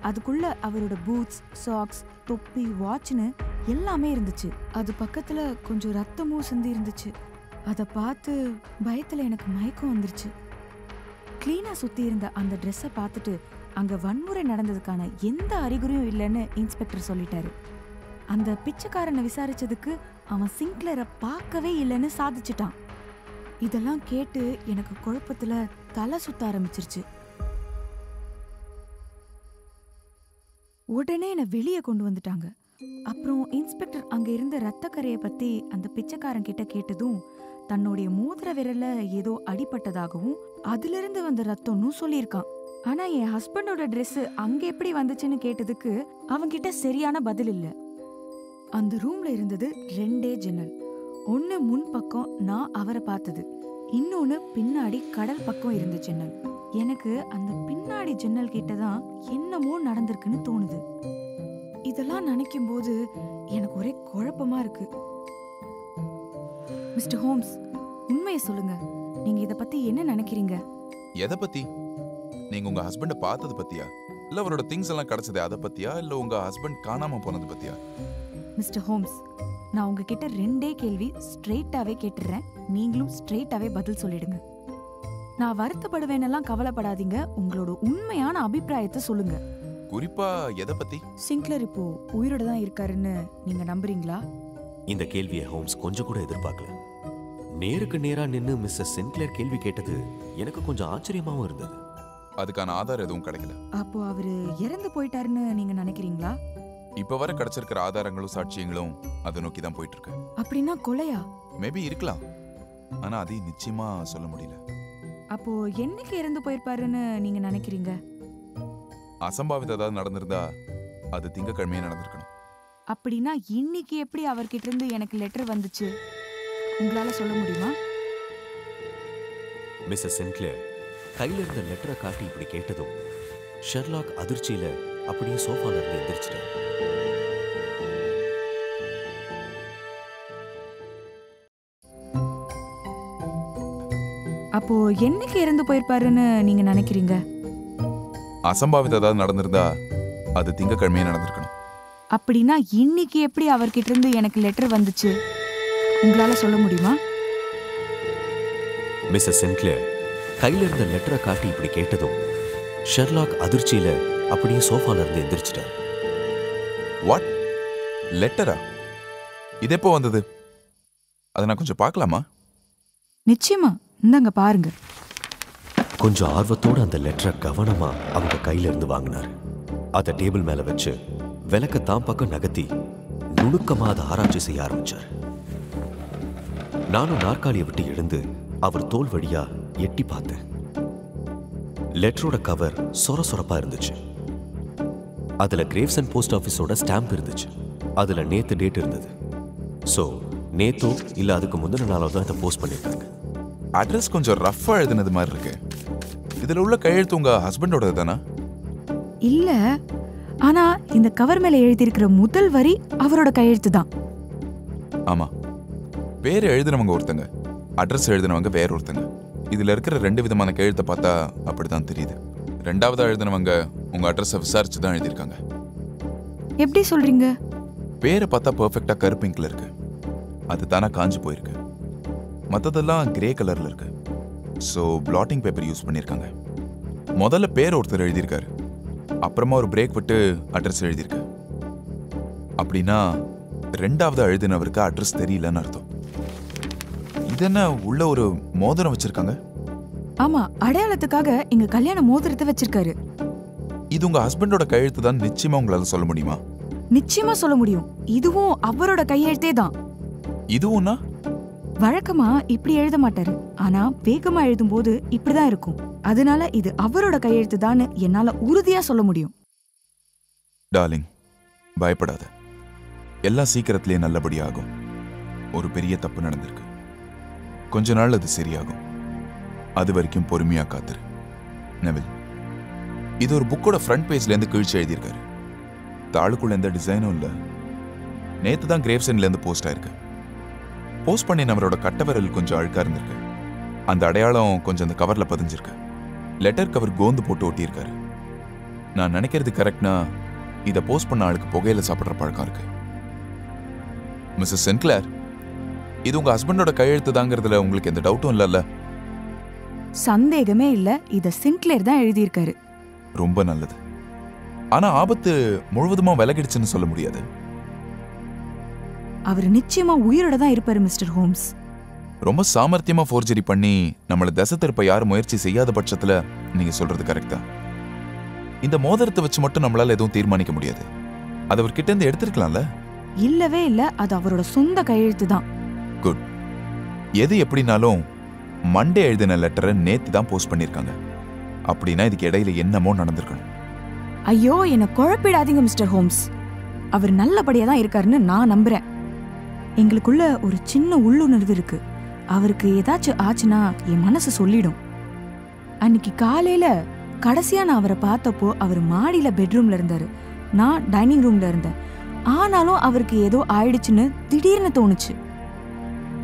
அதுக்குள்ள அவரோட பூட்ஸ், சாக்ஸ், தொப்பி, வாட்ச்னு எல்லாமே இருந்துச்சு. அது பக்கத்துல கொஞ்சம் ரத்தமும் சிந்தி இருந்துச்சு. அதை பார்த்து பயத்துல எனக்கு மயக்கம் வந்துருச்சு. கிளீனா சுத்தி இருந்த அந்த ட்ரெஸ்ஸை பார்த்துட்டு அங்க வன்முறை நடந்ததுக்கான எந்த அறிகுறியும் இல்லைன்னு இன்ஸ்பெக்டர் சொல்லிட்டாரு. அந்த பிச்சைக்காரனை விசாரிச்சதுக்கு அவன் சிங்க்ளரை பார்க்கவே இல்லைன்னு சாதிச்சிட்டான். இதெல்லாம் கேட்டு எனக்கு குழப்பத்துல தலை சுத்த ஆரம்பிச்சிருச்சு. உடனே என்னை வெளியே கொண்டு வந்துட்டாங்க. அப்புறம் இன்ஸ்பெக்டர் அங்க இருந்த ரத்தக்கரையை பத்தி அந்த பிச்சைக்காரன் கிட்ட கேட்டதும் தன்னுடைய மோதிர விரல்ல ஏதோ அடிபட்டதாகவும் அதுல இருந்து வந்த ரத்தம்னு சொல்லியிருக்கான். ஆனா என் ஹஸ்பண்டோட ட்ரெஸ் அங்க எப்படி வந்துச்சுன்னு கேட்டதுக்கு அவன்கிட்ட சரியான பதில் இல்ல. அந்த ரூம்ல இருந்தது 2 ஜன்னல். ஒன்னு முன் பக்கம் நான் அவரை பார்த்தது, இன்னொன்னு பின்னாடி கடல் பக்கம் இருந்த ஜன்னல். எனக்கு அந்த பின்னாடி ஜன்னல் கிட்டதான் என்னமோ நடந்திருக்குன்னு தோணுது. இதெல்லாம் நினைக்கும் போது எனக்கு ஒரே குழப்பமா இருக்கு. மிஸ்டர் ஹோம்ஸ், உண்மையை சொல்லுங்க. நீங்க இத பத்தி என்ன நினைக்கிறீங்க? எதை பத்தி? நீங்க உங்க ஹஸ்பண்ட பார்த்தது பத்தியா, இல்ல அவரோட திங்ஸ் எல்லாம் கிடைச்சது அதை பத்தியா, இல்ல உங்க ஹஸ்பண்ட் காணாம போனது பத்தியா? மிஸ்டர் ஹோம்ஸ், நான் உங்ககிட்ட 2 கேள்வி ஸ்ட்ரெயிட்டாவே கேட்டுறேன். நீங்களும் ஸ்ட்ரெயிட்டாவே பதில் சொல்லிடுங்க. நான் வருத்தப்படுவேனெல்லாம் கவலைப்படாதீங்க. உங்களோட உண்மையான அபிப்பிராயத்தை சொல்லுங்க. குறிப்பா எதை பத்தி? சிங்க்ளர் இப்போ உயிரோட தான் இருக்காருன்னு நீங்க நம்புறீங்களா? இந்த கேள்வியை ஹோம்ஸ் கொஞ்சம் கூட எதிர்பார்க்கல. நேருக்கு நேரா நின்னு மிஸ்டர் சின்க்ளேர் கேள்வி கேட்டது எனக்கு கொஞ்சம் ஆச்சரியமாவும் இருந்தது. அதுக்கான ஆதாரம் எதுவும் கிடைக்கல. அப்போ அவரு இறந்து போயிட்டாருன்னு நீங்க நினைக்கிறீங்களா? இப்ப வர கிடைச்சிருக்கிற ஆதாரங்களும் சாட்சியங்களும் அதை நோக்கி தான் போயிட்டு இருக்கு. அப்படின்னா கொலையா? மேபி இருக்கலாம், ஆனா அதையும் நிச்சயமா சொல்ல முடியல. அப்போ என்னைக்கு இறந்து போயிருப்பாருன்னு நீங்க நினைக்கிறீங்க? அசம்பாவிதம் ஏதாவது நடந்திருந்தா அது திங்கக்கிழமையே நடந்திருக்கணும். அப்படின்னா இன்னைக்கு எப்படி அவர்கிட்ட இருந்து எனக்கு லெட்டர் வந்துச்சு உங்களால சொல்ல முடியுமா? மிஸ்ஸஸ் சின்க்ளேர் கையில இருந்த லெட்டரை காட்டி இப்படி கேட்டதும் ஷெர்லாக் அதிர்ச்சியில அப்படியே சோஃபால இருந்து எந்திரிச்சிட்டார். அப்போ என்னைக்கு இறந்து போயிருப்பாருன்னு நீங்க நினைக்கிறீங்க? அசம்பாவிதம் ஏதாவது நடந்திருந்தா அது திங்கக்கிழமையே நடந்திருக்கணும். அப்படின்னா இன்னைக்கு எப்படி அவர்கிட்ட இருந்து எனக்கு லெட்டர் வந்துச்சு உங்களால சொல்ல முடியுமா? மிஸ்ஸஸ் சின்க்ளேர் கையில இருந்த லெட்டரை காட்டி இப்படி கேட்டதும் ஷெர்லாக் அதிர்ச்சியில அப்படியே சோஃபால இருந்து எந்திரிச்சிட்டார். வாட்? லெட்டரா? இது எப்போ வந்தது? அதை நான் கொஞ்சம் பார்க்கலாமா? நிச்சயமா, இந்தாங்க பாருங்க. கொஞ்சம் ஆர்வத்தோட அந்த லெட்டரை கவனமா அவங்க கையில இருந்து வாங்கினார். அதை டேபிள் மேல வச்சு விளக்க தான் பக்கம் நகர்த்தி நுணுக்கமா அதை ஆராய்ச்சி செய்ய ஆரம்பிச்சார். நானும் நாற்காலியை விட்டு எழுந்து அவர் தோல் வழியா எட்டி பார்த்தேன். லெட்டரோட கவர் சொர சொரப்பா இருந்துச்சு. அதுல கிரேவ்சன் போஸ்ட் ஆஃபீஸோட ஸ்டாம்ப் இருந்துச்சு. அதுல நேத்து டேட் இருந்தது. சோ நேத்தோ இல்ல அதுக்கு முந்தின நாளோ தான் இதை போஸ்ட் பண்ணிருக்காங்க. அட்ரஸ் கொஞ்சம் ரஃபா எழுதுனது மாதிரி இருக்கு. இதுல உள்ள கையெழுத்து உங்க ஹஸ்பண்டோட தானா? இல்ல, ஆனா இந்த கவர் மேல எழுதியிருக்கிற முதல் வரி அவரோட கையெழுத்து தான். ஆமா, பேர் எழுதினவங்க ஒருத்தங்க, அட்ரஸ் எழுதினவங்க வேற ஒருத்தங்க. இதுல இருக்கிற 2 விதமான கையெழுத்தை பார்த்தா அப்படிதான் தெரியுது. 2ஆவதா எழுதினவங்க உங்க அட்ரஸை விசாரிச்சு தான் எழுதியிருக்காங்க. எப்படி சொல்றீங்க? பேரை பார்த்தா பெர்ஃபெக்டா கருப்பிங்க்ல இருக்கு. அது தானா காஞ்சு போயிருக்கு. மற்றதெல்லாம் கிரே கலர்ல இருக்கு. ஸோ பிளாட்டிங் பேப்பர் யூஸ் பண்ணியிருக்காங்க. முதல்ல பேர் ஒருத்தர் எழுதியிருக்காரு, அப்புறமா ஒரு பிரேக் விட்டு அட்ரஸ் எழுதியிருக்கு. அப்படின்னா 2ஆவதா எழுதினவருக்கு அட்ரஸ் தெரியலன்னு அர்த்தம். இது என்ன உள்ள ஒரு மோதிரம் வச்சிருக்காங்க? ஆமா, அடையாளத்துக்காக எங்க கல்யாண மோதிரத்தை வச்சிருக்காரு. இது உங்க ஹஸ்பண்டோட கையெழுத்து தான் நிச்சயமா உங்களால சொல்ல முடியுமா? நிச்சயமா சொல்ல முடியும். இதுவும் அவரோட கையெழுத்தே தான். இதுவும்னா? வழக்கமா இப்படி எழுத மாட்டாரு, ஆனா வேகமா எழுதும் போது இப்படிதான் இருக்கும். அதனால இது அவரோட கையெழுத்து தான் என்னால உறுதியா சொல்ல முடியும். டார்லிங், பயப்படாத. எல்லாம் சீக்கிரத்திலேயே நல்லபடியாகும். ஒரு பெரிய தப்பு நடந்திருக்கு. கொஞ்ச நாள் அது சரியாகும். அது வரைக்கும் பொறுமையா காத்துரு. நெவில், இது ஒரு புக்கோட ஃப்ரண்ட் பேஜ்ல இருந்து கிழிச்சு எழுதியிருக்காரு. தாளுக்குள்ள எந்த டிசைனும் இல்ல. நேத்து தான் கிரேவ்சன்ல இருந்து போஸ்ட் ஆயிருக்கு. போஸ்ட் பண்ணி நம்மளோட கட்டவிரல் கொஞ்சம் அழுக்கா இருந்திருக்கு. அந்த அடையாளம் கொஞ்சம் அந்த கவர்ல பதிஞ்சிருக்கு. லெட்டர் கவர் கோந்து போட்டு ஒட்டியிருக்காரு. நான் நினைக்கிறது கரெக்ட்னா இதை போஸ்ட் பண்ண ஆளுக்கு புகையில சாப்பிட்ற பழக்கம் இருக்கு. மிஸ்ஸஸ் சென்ட் கிளேர், இது உங்க ஹஸ்பண்டோட கையெழுத்து தாங்கிறதுல உங்களுக்கு எந்த டவுட்டும் இல்லைல்ல? சந்தேகமே இல்ல, இத சின்க்ளேர் தான் எழுதியிருக்காரு. ரொம்ப நல்லது. ஆனா ஆபத்து முழுவதுமா விலகிடுச்சுன்னு சொல்ல முடியாது. அவர் நிச்சயமா உயிரோட தான் இருப்பாரு மிஸ்டர் ஹோம்ஸ். ரொம்ப சாமர்த்தியமா ஃபோர்ஜரி பண்ணி நம்மள திசை திருப்ப யாரும் முயற்சி செய்யாத பட்சத்துல நீங்க சொல்றது கரெக்ட் தான். இந்த மோதிரத்தை வச்சு மட்டும் நம்மளால எதுவும் தீர்மானிக்க முடியாது. அது அவர்கிட்ட இருந்து எடுத்திருக்கலாம்ல? இல்லவே இல்ல, அது அவரோட சொந்த கையெழுத்து தான். குட். எது எப்படினாலும் மண்டே எழுதின லெட்டரை நேத்து தான் போஸ்ட் பண்ணிருக்காங்க. அப்படின்னா இதுக்கு இடையில என்னமோ நடந்திருக்கணும். ஐயோ, என்ன குழப்பிடாதீங்க மிஸ்டர் ஹோம்ஸ். அவர் நல்லபடியா தான் இருக்காருன்னு நான் நம்புறேன். எங்களுக்குள்ள ஒரு சின்ன உள்ளுணர்வு இருக்கு. அவருக்கு ஏதாச்சும் ஆச்சுன்னா என் மனசு சொல்லிடும். அன்னைக்கு காலையில கடைசியா நான் அவரை பார்த்தப்போ அவர் மாடியில பெட்ரூம்ல இருந்தாரு, நான் டைனிங் ரூம்ல இருந்தேன். ஆனாலும் அவருக்கு ஏதோ ஆயிடுச்சுன்னு திடீர்னு தோணுச்சு.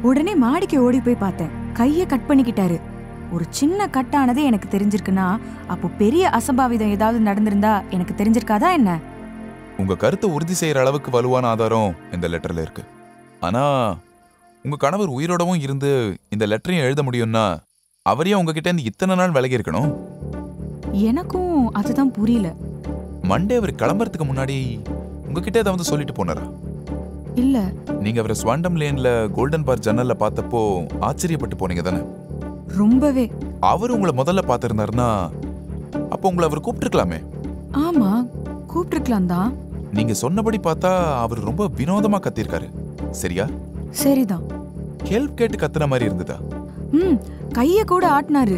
உடனே மாடிக்கு ஓடி போய் பார்த்தேன். கைய கட் பண்ணிக்கிட்டாரு. ஒரு சின்ன கட்டானதே எனக்கு தெரிஞ்சிருக்குன்னா அப்போ பெரிய அசம்பாவிதம் ஏதாவது நடந்திருந்தா எனக்கு தெரிஞ்சிருக்காதா என்ன? உங்க கருத்தை உறுதி செய்யற அளவுக்கு வலுவான ஆதாரம் இந்த லெட்டர்ல இருக்கு. ஆனா உங்க கணவர் உயிரோடவும் இருந்து இந்த லெட்டரையும் எழுத முடியும்னா அவரையும் உங்ககிட்ட இருந்து இத்தனை நாள் விலகி இருக்கணும். எனக்கும் அதுதான் புரியல. மண்டே அவர் கிளம்புறதுக்கு முன்னாடி உங்ககிட்ட ஏதாவது சொல்லிட்டு போனாரா? இல்ல. நீங்க அவரை ஸ்வாண்டம் லேன்ல கோல்டன் பார் ஜன்னல்ல பார்த்தப்போ ஆச்சரியப்பட்டு போனீங்க தானே? ரொம்பவே. அவர் உங்களை முதல்ல பார்த்திருந்தாருன்னா அப்போ உங்களை அவர் கூப்பிட்டுருக்கலாமே. ஆமா, கூப்பிட்டுருக்கலாம் தான். நீங்க சொன்னபடி பார்த்தா அவர் ரொம்ப வினோதமா கத்திருக்காரு, சரியா? சரிதான். ஹெல்ப் கேட்டு கத்துன மாதிரி இருந்ததா? கைய கூட ஆட்டினாரு.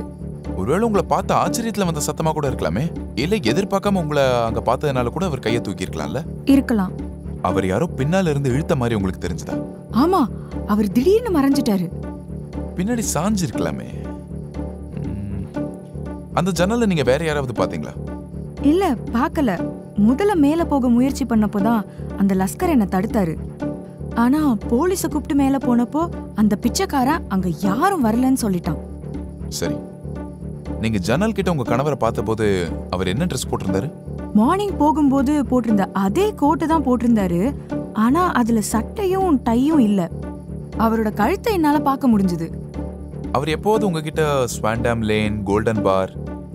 ஒருவேளை உங்களை பார்த்த ஆச்சரியத்துல வந்த சத்தமா கூட இருக்கலாமே. இல்ல எதிர்பார்க்காம உங்களை அங்க பார்த்ததுனால கூட அவர் கையை தூக்கி இருக்கலாம்ல? இருக்கலாம். அவர் யாரோ பின்னால இருந்து இழுத்த மாதிரி உங்களுக்கு தெரிஞ்சதா? ஆமா, அவர் திடீர்னு மறைஞ்சிட்டாரு. பின்னாடி சாஞ்சு இருக்கலாமே. அந்த ஜன்னல்ல நீங்க வேற யாராவது பாத்தீங்களா? இல்ல, பார்க்கல. முதல்ல மேல போக முயற்சி பண்ணப்போதான் அந்த லஸ்கர் என்ன தடுத்தாரு. ஆனா போலீஸ கூப்பிட்டு மேல போனப்போ அந்த பிச்சைக்காரன் அங்க யாரும் வரலன்னு சொல்லிட்டான். சரி, நீங்க ஜன்னல் கிட்ட உங்க கணவரை பார்த்தபோது அவர் என்ன ட்ரெஸ் போட்டிருந்தாரு? மார்னிங் போகும்போது போட்டிருந்த அதே கோட்டு தான் போட்டிருந்தாரு. ஆனா அதுல சட்டையும் டையும் இல்ல. அவரோட கழுத்தை என்னால பார்க்க முடிஞ்சது. அவர் எப்போது உங்ககிட்ட ஸ்வாண்டம் லேன், கோல்டன் பார்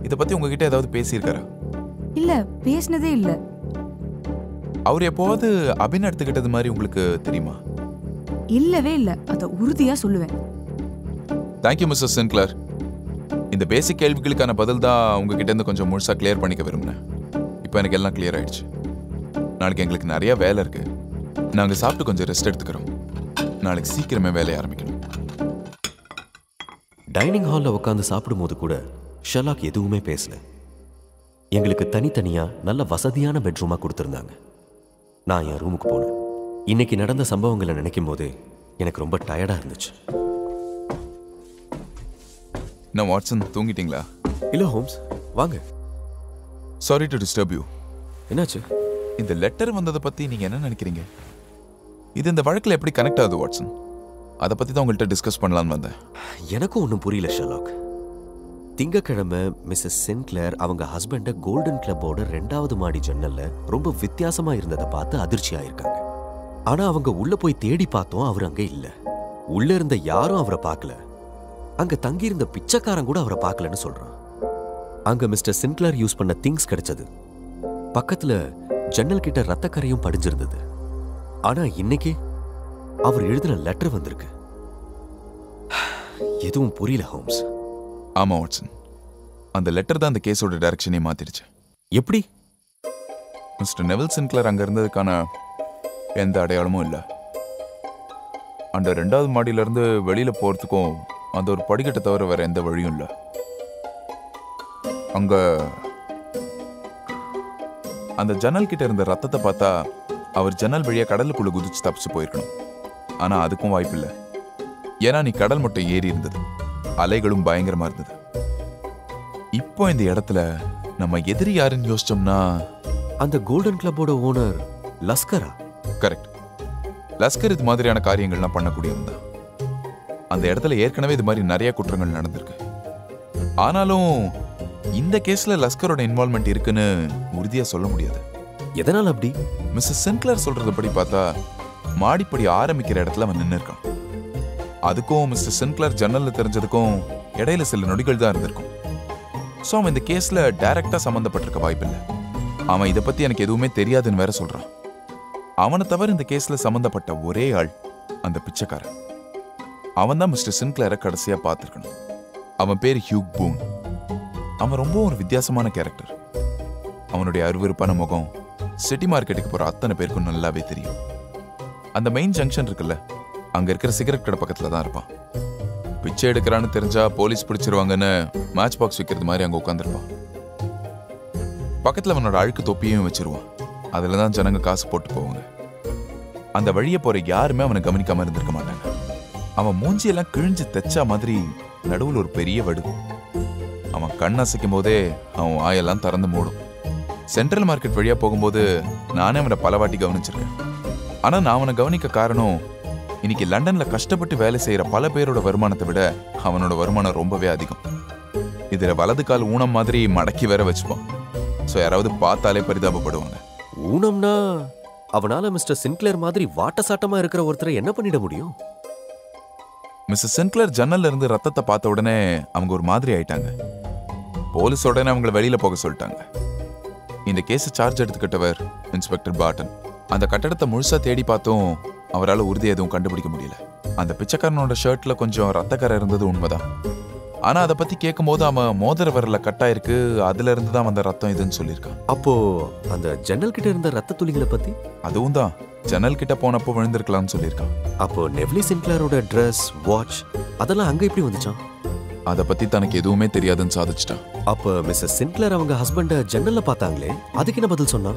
இத பத்தி உங்ககிட்ட ஏதாவது பேசியிருக்காரா? இல்ல, பேசினதே இல்ல. அவர் எப்போது அபின் எடுத்துக்கிட்டது மாதிரி உங்களுக்கு தெரியுமா? இல்லவே இல்ல, அத உறுதியா சொல்லுவேன். Thank you mister Saint Clair. இந்த பேசிக் கேள்விகளுக்கான பதில் தான் உங்ககிட்ட இருந்து கொஞ்சம் முழுசா கிளியர் பண்ணிக்க விரும்பினேன். இப்போ எனக்கு எல்லாம் கிளியர் ஆயிடுச்சு. நாளைக்கு எங்களுக்கு நிறைய வேலை இருக்கு. நாங்க சாப்பிட்டு கொஞ்சம் ரெஸ்ட் எடுத்துக்கிறோம். நாளைக்கு சீக்கிரமே வேலையை ஆரம்பிக்கணும். டைனிங் ஹாலில் உட்காந்து சாப்பிடும்போது கூட ஷெர்லாக் எதுவுமே பேசல. எங்களுக்கு தனித்தனியா நல்ல வசதியான பெட்ரூமா கொடுத்துருந்தாங்க. நான் என் ரூமுக்கு போனேன். இன்னைக்கு நடந்த சம்பவங்களை நினைக்கும் போது எனக்கு ரொம்ப டயர்டா இருந்துச்சு. நான் வாட்சன், தூங்கிட்டீங்களா? இல்ல ஹோம்ஸ், வாங்க. Sorry to disturb you. என்னாச்சு? இந்த லெட்டர் வந்ததை பத்தி நீங்க என்ன நினைக்கிறீங்க? இது இந்த வழக்கில் எப்படி கனெக்ட் ஆகுது வாட்சன்? அதை பத்தி தான் உங்கள்கிட்ட டிஸ்கஸ் பண்ணலான்னு வந்தேன். எனக்கும் ஒன்றும் புரியல ஷெர்லாக். திங்கக்கிழமை மிஸ்ஸஸ் சென்ட் கிளேர் அவங்க ஹஸ்பண்டை கோல்டன் கிளப்போட 2வது மாடி ஜன்னல்ல ரொம்ப வித்தியாசமா இருந்ததை பார்த்து அதிர்ச்சி ஆயிருக்காங்க. ஆனா அவங்க உள்ள போய் தேடி பார்த்தோம், அவர் அங்க இல்ல. உள்ள இருந்த யாரும் அவரை பார்க்கல. அங்க தங்கியிருந்த பிச்சைக்காரன் கூட அவரை பார்க்கலன்னு சொல்றான். அங்க மிஸ்டர் சின்க்ளேர் யூஸ் பண்ண திங்ஸ் கிடைச்சது. பக்கத்துல ஜன்னல் கிட்ட ரத்தக்கரையும் படிஞ்சிருந்தது. ஆனா இன்னைக்கு அவர் எழுதின லெட்டர் வந்திருக்கு. எதுவும் புரியல ஹோம்ஸ். ஆமா வாட்சன், அந்த லெட்டர் தான் அந்த கேஸோட டைரக்ஷனே மாத்திடுச்சு. எப்படி? மிஸ்டர் நெவில் சென்ட் கிளேர் அங்க இருந்ததுக்கான எந்த அடையாளமும் இல்லை. அந்த 2வது மாடியில இருந்து வெளியில போறதுக்கும் அந்த ஒரு படிக்கட்டை தவிர வேற எந்த வழியும் இல்லை. அங்க அந்த ஜன்னல் கிட்ட இருந்த ரத்தத்தை பார்த்தா அவர் ஜன்னல் வழியா கடலுக்குள்ள குதிச்சு தப்பிச்சு போயிருக்கணும். ஆனா அதுக்கும் வாய்ப்பு இல்லை. ஏன்னா நீ கடல் மட்டும் ஏறி இருந்தது, அலைகளும் பயங்கரமா இருந்தது. இப்போ இந்த இடத்துல நம்ம எதிரி யாருன்னு யோசிச்சோம்னா அந்த கோல்டன் கிளப்போட ஓனர் லஸ்கரா? கரெக்ட். லஸ்கர் இது மாதிரியான காரியங்கள்லாம் பண்ணக்கூடியவன் தான். அந்த இடத்துல ஏற்கனவே இது மாதிரி நிறைய குற்றங்கள் நடந்திருக்கு. ஆனாலும் இந்த கேஸ்ல லஸ்கரோட இன்வால்மெண்ட் இருக்குன்னு உறுதியா சொல்ல முடியாது. எதனால அப்படி? மிஸ்ஸஸ் சென்க்ளர் சொல்றதுபடி பார்த்தா மாடிப்படி ஆரம்பிக்கிற இடத்துல அவன் நின்று இருக்கான். அதுக்கும் மிஸ்டர் சென்க்ளர் ஜன்னல்ல தெரிஞ்சதுக்கும் இடையில சில நொடிகள் தான் இருந்திருக்கும். ஸோ அவன் இந்த கேஸ்ல டைரக்டா சம்மந்தப்பட்டிருக்க வாய்ப்பில்லை. அவன் இதை பத்தி எனக்கு எதுவுமே தெரியாதுன்னு வேற சொல்றான். அவனை தவிர இந்த கேஸ்ல சம்மந்தப்பட்ட ஒரே ஆள் அந்த பிச்சைக்காரன். அவன் தான் மிஸ்டர் சென்க்ளரை கடைசியா பார்த்திருக்கணும். அவன் பேர் ஹியூக் பூன். அவன் ரொம்ப ஒரு வித்தியாசமான கேரக்டர். அவனுடைய அருவருப்பான முகம் சிட்டி மார்க்கெட்டுக்கு போற அத்தனை பேருக்கும் நல்லாவே தெரியும். அந்த மெயின் ஜங்ஷன் இருக்குல்ல, அங்க இருக்கிற சிகரெட் கடை பக்கத்துல தான் இருப்பான். பிச்சை எடுக்கிறான்னு தெரிஞ்சா போலீஸ் பிடிச்சிருவாங்கன்னு மேட்ச் பாக்ஸ் விற்கிறது மாதிரி அங்க உட்காந்துருப்பான். பக்கத்துல அவனோட அழுக்கு தொப்பியும் வச்சிருவான். அதுலதான் ஜனங்க காசு போட்டு போவாங்க. அந்த வழியை போற யாருமே அவனை கவனிக்காம இருந்திருக்க மாட்டாங்க. அவன் மூஞ்சியெல்லாம் கிழிஞ்சு தைச்சா மாதிரி நடுவில் ஒரு பெரிய வடு. அவன் கண் அசைக்கும் போதே அவன் வாயெல்லாம் திறந்து மூடும். சென்ட்ரல் மார்க்கெட் வழியா போகும்போது நானே அவனை பல வாட்டி கவனிச்சிருக்கேன். ஆனா நான் அவனை கவனிக்க காரணம், இன்னைக்கு லண்டன்ல கஷ்டப்பட்டு வேலை செய்யற பல பேரோட வருமானத்தை விட அவனோட வருமானம் ரொம்பவே அதிகம். இதுல வலது கால் ஊனம் மாதிரி மடக்கி வேற வச்சுப்பான். ஸோ யாராவது பார்த்தாலே பரிதாபப்படுவாங்க. ஊனம்னா அவனால மிஸ்டர் சின்க்ளேர் மாதிரி வாட்ட சாட்டமா இருக்கிற ஒருத்தரை என்ன பண்ணிட முடியும்? மிஸ்டர் சென்க்ளர் ஜன்னல்ல இருந்து ரத்தத்தை பார்த்த உடனே அவங்க ஒரு மாதிரி ஆயிட்டாங்க. போலீஸ் உடனே அவங்களை வெளியில போக சொல்லிட்டாங்க. இந்த கேஸை சார்ஜ் எடுத்துக்கிட்டவர் இன்ஸ்பெக்டர் பாட்டன். அந்த கட்டடத்தை முழுசா தேடி பார்த்தும் அவரால் உறுதி எதுவும் கண்டுபிடிக்க முடியல. அந்த பிச்சைக்காரனோட ஷர்ட்ல கொஞ்சம் ரத்தக்கரை இருந்தது உண்மைதான். ஆனா அதை பத்தி கேட்கும் போது அவன் மோதிர விரல்ல கட்டாயிருக்கு, அதுல இருந்து தான் வந்த ரத்தம் இதுன்னு சொல்லியிருக்கான். அப்போ அந்த ஜன்னல் கிட்ட இருந்த ரத்த துளிகளை பத்தி? அதுவும் தான் ஜன்னல் கிட்ட போனப்போ விழுந்திருக்கலாம்னு சொல்லியிருக்கான். அப்போ நெவிலி சின்க்ளரோட ட்ரெஸ், வாட்ச் அதெல்லாம் அங்க எப்படி வந்துச்சான்? அதை பத்தி தனக்கு எதுவுமே தெரியாதுன்னு சாதிச்சிட்டான். அப்ப மிஸ்ஸஸ் சின்க்ளர் அவங்க ஹஸ்பண்ட ஜன்னல்ல பார்த்தாங்களே, அதுக்கு என்ன பதில் சொன்னா?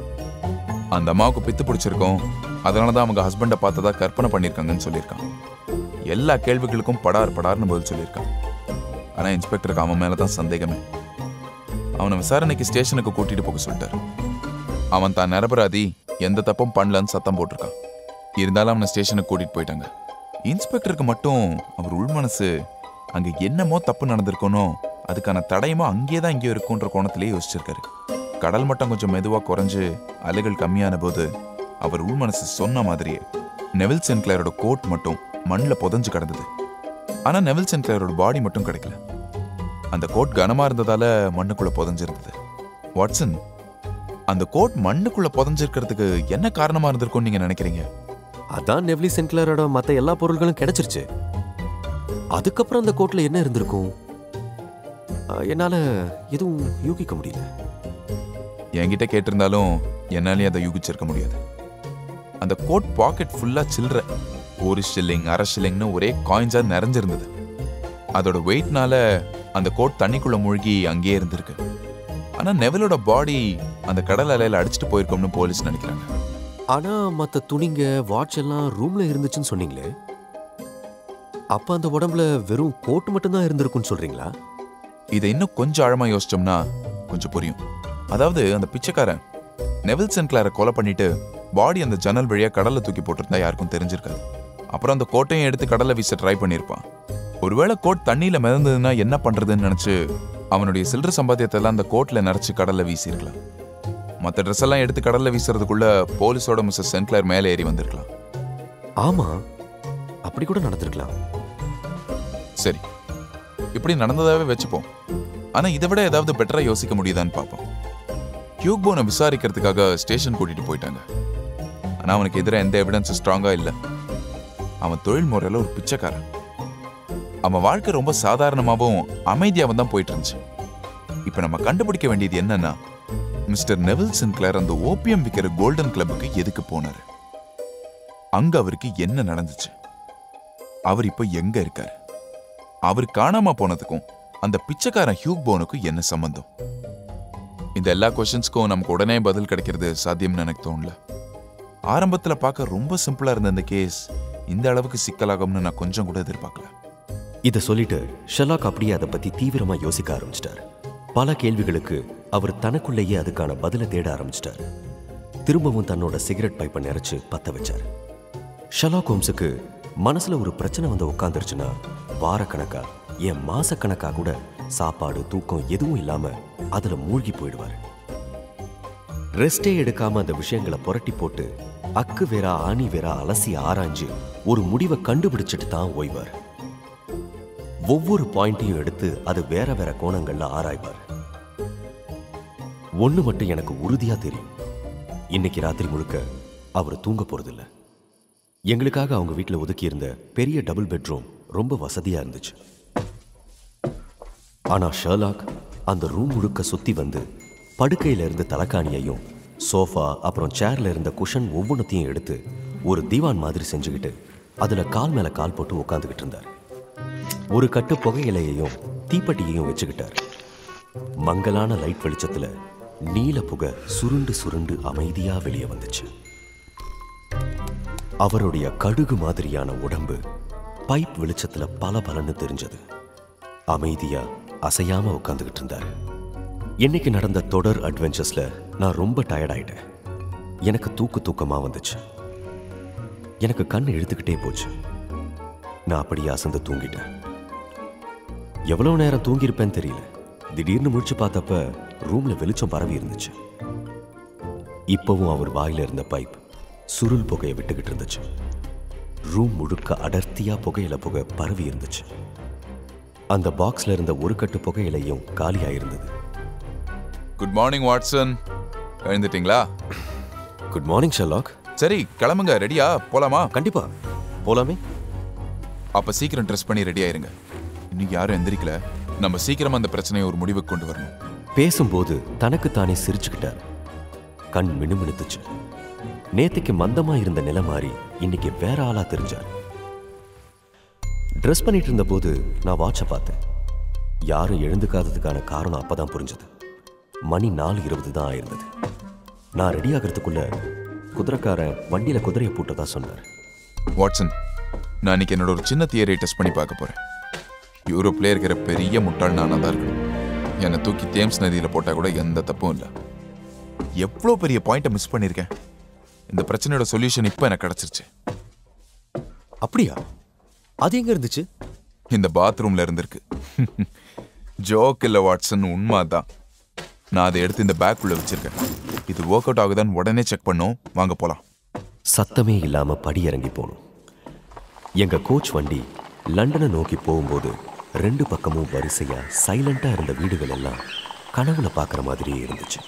அந்த அம்மாவுக்கு பித்து பிடிச்சிருக்கோம், அதனாலதான் அவங்க ஹஸ்பண்டை பார்த்ததா கற்பனை பண்ணியிருக்காங்கன்னு சொல்லியிருக்கான். எல்லா கேள்விகளுக்கும் படார்னு பதில் சொல்லியிருக்கான். ஆனா இன்ஸ்பெக்டருக்கு அவன் மேலதான் சந்தேகமே. அவனை விசாரணைக்கு ஸ்டேஷனுக்கு கூட்டிட்டு போக சொல்லிட்டாரு. அவன் தான் நிரபராதி, எந்த தப்பும் பண்ணலன்னு சத்தம் போட்டிருக்கான். இருந்தாலும் அவனை ஸ்டேஷனுக்கு கூட்டிட்டு போயிட்டாங்க. இன்ஸ்பெக்டருக்கு மட்டும் அவர் உள்மனசு அங்க என்னமோ தப்பு நடந்திருக்கணும், அதுக்கான தடயமோ அங்கேயேதான் இங்கேயோ இருக்குன்ற கோணத்திலேயே யோசிச்சிருக்காரு. கடல் மட்டம் கொஞ்சம் மெதுவா குறைஞ்சு அலைகள் கம்மியான போது அவர் உள்மனசு சொன்ன மாதிரியே நெவில் சென்க்ளரோட கோட் மட்டும் மண்ணில் புதஞ்சு கிடந்தது. ஆனா நெவில் சென்க்ளரோட பாடி மட்டும் கிடைக்கல. அந்த கோட் கனமா இருந்ததால மண்ணுக்குள்ள புதஞ்சிருந்தது. வாட்சன், அந்த கோட் மண்ணுக்குள்ள புதஞ்சிருக்கிறதுக்கு என்ன காரணமா இருந்திருக்கும்னு நீங்க நினைக்கிறீங்க? அதான் நெவிலி சென்க்ளரோட மத்த எல்லா பொருட்களும் கிடைச்சிருச்சு. அதுக்கப்புறம் அந்த கோட்ல என்ன இருந்திருக்கும்? என்னால எதுவும் யூகிக்க முடியல. என்கிட்ட கேட்டிருந்தாலும் என்னாலே அதை யூகிச்சிருக்க முடியாது. அந்த கோட் பாக்கெட் ஃபுல்லா சில்லற, 1 ஷில்லிங் 1/2 ஷில்லிங்னு ஒரே காயின்ஸா நிறைஞ்சிருந்தது. அதோட வெயிட்னால அந்த கோட் தண்ணிக்குள்ள மூழ்கி அங்கேயே இருந்திருக்கு. ஆனா நெவிலோட பாடி அந்த கடல் அலையில அடிச்சுட்டு போயிருக்கோம்னு போலீஸ் நினைக்கிறாங்க. ஆனா மத்த துணிங்க, வாட்ச் எல்லாம் ரூம்ல இருந்துச்சுன்னு சொன்னீங்களே, அப்ப அந்த உடம்புல வெறும் கோட் மட்டும்தான் இருந்திருக்குன்னு சொல்றீங்களா? இதை இன்னும் கொஞ்சம் ஆழமா யோசிச்சோம்னா கொஞ்சம் புரியும். அதாவது அந்த பிச்சைக்காரன் நெவில் சென்க்ளரை கொலை பண்ணிட்டு பாடி அந்த ஜன்னல் வழியா கடல்ல தூக்கி போட்டிருந்தா யாருக்கும் தெரிஞ்சிருக்காது. அப்புறம் அந்த கோட்டையும் எடுத்து கடல்ல வீச ட்ரை பண்ணியிருப்பான். ஒருவேளை கோட் தண்ணியில மிதந்ததுன்னா என்ன பண்றதுன்னு நினைச்சு அவனுடைய சில்லற சம்பாத்தியத்தை எல்லாம் அந்த கோட்ல நிறைச்சு கடல்ல வீசிருக்கலாம். மற்ற ட்ரெஸ் எல்லாம் எடுத்து கடல்ல வீசுறதுக்குள்ள போலீஸோட மிஸ்டர் சென்க்ளர் மேலே ஏறி வந்திருக்கலாம். ஆமா, அப்படி கூட நடந்திருக்கலாம். சரி, இப்படி நடந்ததாவே வச்சுப்போம். ஆனா இதை விட ஏதாவது பெட்டரா யோசிக்க முடியுதான்னு பார்ப்போம். ஹியூக் போனை விசாரிக்கிறதுக்காக ஸ்டேஷன் கூட்டிட்டு போயிட்டாங்க. ஆனா அவனுக்கு எதிராக எந்த எவிடன்ஸும் ஸ்ட்ராங்கா இல்லை. அவன் தொழில் முறையில ஒரு பிச்சைக்காரன். அவன் வாழ்க்கை ரொம்ப சாதாரணமாகவும் அமைதியாகவும் தான் போயிட்டு இருந்துச்சு. இப்ப நம்ம கண்டுபிடிக்க வேண்டியது என்னன்னா, மிஸ்டர் நெவில் சின்க்ளர் அந்த ஓபியம் விற்கிற கோல்டன் கிளப்புக்கு எதுக்கு போனாரு? அங்க அவருக்கு என்ன நடந்துச்சு? அவர் இப்ப எங்க இருக்காரு? அவர் காணாம போனதுக்கும் அந்த பிச்சைக்காரன் ஹியூக் போனுக்கும் என்ன சம்பந்தம்? இந்த எல்லா கொஸ்டின்ஸ்க்கும் நமக்கு உடனே பதில் கிடைக்கிறது சாத்தியம்னு எனக்கு தோணல. ஆரம்பத்துல பார்க்க ரொம்ப சிம்பிளா இருந்த இந்த கேஸ் இந்த அளவுக்கு சிக்கலாகும்னு நான் கொஞ்சம் கூட எதிர்பார்க்கல. இதை சொல்லிட்டு ஷெர்லாக் அப்படியே அதை பத்தி தீவிரமா யோசிக்க ஆரம்பிச்சிட்டார். பல கேள்விகளுக்கு அவர் தனக்குள்ளேயே அதுக்கான பதிலை தேட ஆரம்பிச்சிட்டார். திரும்பவும் தன்னோட சிகரெட் பைப்பை நிறைச்சு பத்த வச்சார். ஷெர்லாக் ஹோம்ஸுக்கு மனசுல ஒரு பிரச்சனை வந்து உட்காந்துருச்சுன்னா வாரக்கணக்கா, ஏன் மாசக்கணக்கா கூட சாப்பாடு தூக்கம் எதுவும் இல்லாம அதுல மூழ்கி போயிடுவார். ரெஸ்டே எடுக்காம அந்த விஷயங்களை புரட்டி போட்டு அக்கு வேற ஆணி வேற அலசி ஆராய்ஞ்சு ஒரு முடிவை கண்டுபிடிச்சிட்டு தான் ஓய்வார். ஒவ்வொரு பாயிண்டையும் எடுத்து அது வேற வேற கோணங்கள்ல ஆராய்வார். ஒண்ணு மட்டும் எனக்கு உறுதியா தெரியும், இன்னைக்கு ராத்திரி முழுக்க அவர் தூங்க போறதில்ல. எங்களுக்காக அவங்க வீட்டில் ஒதுக்கி இருந்த பெரிய டபுள் பெட்ரூம் ரொம்ப வசதியா இருந்துச்சு. ஆனா ஷெர்லாக் அந்த ரூம் முழுக்க சுத்தி வந்து படுக்கையில இருந்து தலைக்காணியையும் சோஃபா அப்புறம் சேர்ல இருந்த குஷன் ஒவ்வொன்றத்தையும் எடுத்து ஒரு தீவான் மாதிரி செஞ்சுக்கிட்டு அதுல கால் மேல கால் போட்டு உட்காந்துக்கிட்டு இருந்தார். ஒரு கட்டு புகையிலையையும் தீப்பெட்டியையும் வச்சுக்கிட்டார். மங்கலான லைட் வெளிச்சத்துல நீல புகை சுருண்டு சுருண்டு அமைதியா வெளியே வந்துச்சு. அவருடைய கடுகு மாதிரியான உடம்பு பைப் வெளிச்சத்துல பல பலன்னு தெரிஞ்சது. அமைதியா அசையாம உட்காந்துக்கிட்டு இருந்தாரு. இன்னைக்கு நடந்த தொடர் அட்வென்ச்சர்ஸ்ல நான் ரொம்ப டயர்ட் ஆயிட்டேன். எனக்கு தூக்கமா வந்துச்சு. எனக்கு கண் இழுத்துக்கிட்டே போச்சு. நான் அப்படியே அசந்து தூங்கிட்டேன். எவ்வளவு நேரம் தூங்கியிருப்பேன்னு தெரியல. திடீர்னு முடிச்சு பார்த்தப்ப ரூம்ல வெளிச்சம் பரவி இருந்துச்சு. இப்பவும் அவர் வாயில இருந்த பைப் சுருள் புகையை விட்டுக்கிட்டு இருந்துச்சு. ரூம் முழுக்க அடர்த்தியா புகையில புகை பரவி இருந்துச்சு. அந்த பாக்ஸ்ல இருந்த ஒரு கட்டு புகையிலையும் காலியாயிருந்தது. குட் மார்னிங் வாட்சன், எழுந்துட்டீங்களா? Good morning Sherlock. சரி கிளம்புங்க, ரெடியா போலாமா? கண்டிப்பா போலாமே. அப்ப சீக்கிரம் ட்ரெஸ் பண்ணி ரெடி ஆயிருங்க. இன்னைக்கு யாரும் எந்திரிக்கல, நம்ம சீக்கிரமா அந்த பிரச்சனையை ஒரு முடிவுக்கு கொண்டு வரணும். பேசும்போது தனக்கு தானே சிரிச்சுக்கிட்டார். கண் மினுமினுத்துச்சு. நேத்துக்கு மந்தமா இருந்த நிலை மாறி இன்னைக்கு வேற ஆளா தெரிஞ்சார். ட்ரெஸ் பண்ணிட்டு இருந்த போது நான் வாட்சை பார்த்தேன். யாரும் எழுந்துக்காததுக்கான காரணம் அப்பதான் புரிஞ்சது. மணி 4:20 தான் ஆயிருந்தது. நான் ரெடி ஆகிறதுக்குள்ள குதிரைக்காரன் வண்டியில குதிரையை பூட்டதா சொன்னார். வாட்சன், நான் இன்னைக்கு என்னோட ஒரு சின்ன தியரியை டெஸ்ட் பண்ணி பார்க்க போறேன். யூரோப்ல இருக்கிற பெரிய முட்டாள் நானா தான் இருக்கணும். என்னை தூக்கி தேம்ஸ் நதியில போட்டா கூட எந்த தப்பும் இல்லை. எவ்வளோ பெரிய பாயிண்ட்டை மிஸ் பண்ணியிருக்கேன். இந்த பிரச்சனையோட சொல்யூஷன் இப்போ எனக்கு கிடைச்சிருச்சு. அப்படியா? அது எங்க இருந்துச்சு? இந்த பாத்ரூம்ல இருந்திருக்கு. ஜோக் இல்லை வாட்சன், உண்மைதான். நான் அதை எடுத்து இந்த பேக்குள்ள வச்சிருக்கேன். இது ஒர்க் அவுட் ஆகுதான்னு உடனே செக் பண்ணோம். வாங்க போலாம். சத்தமே இல்லாம படி இறங்கி போனோம். எங்க கோச் வண்டி லண்டனை நோக்கி போகும்போது 2 பக்கமும் வரிசையா சைலண்டா இருந்த வீடுகள் எல்லாம் கனவுல பார்க்குற மாதிரியே இருந்துச்சு.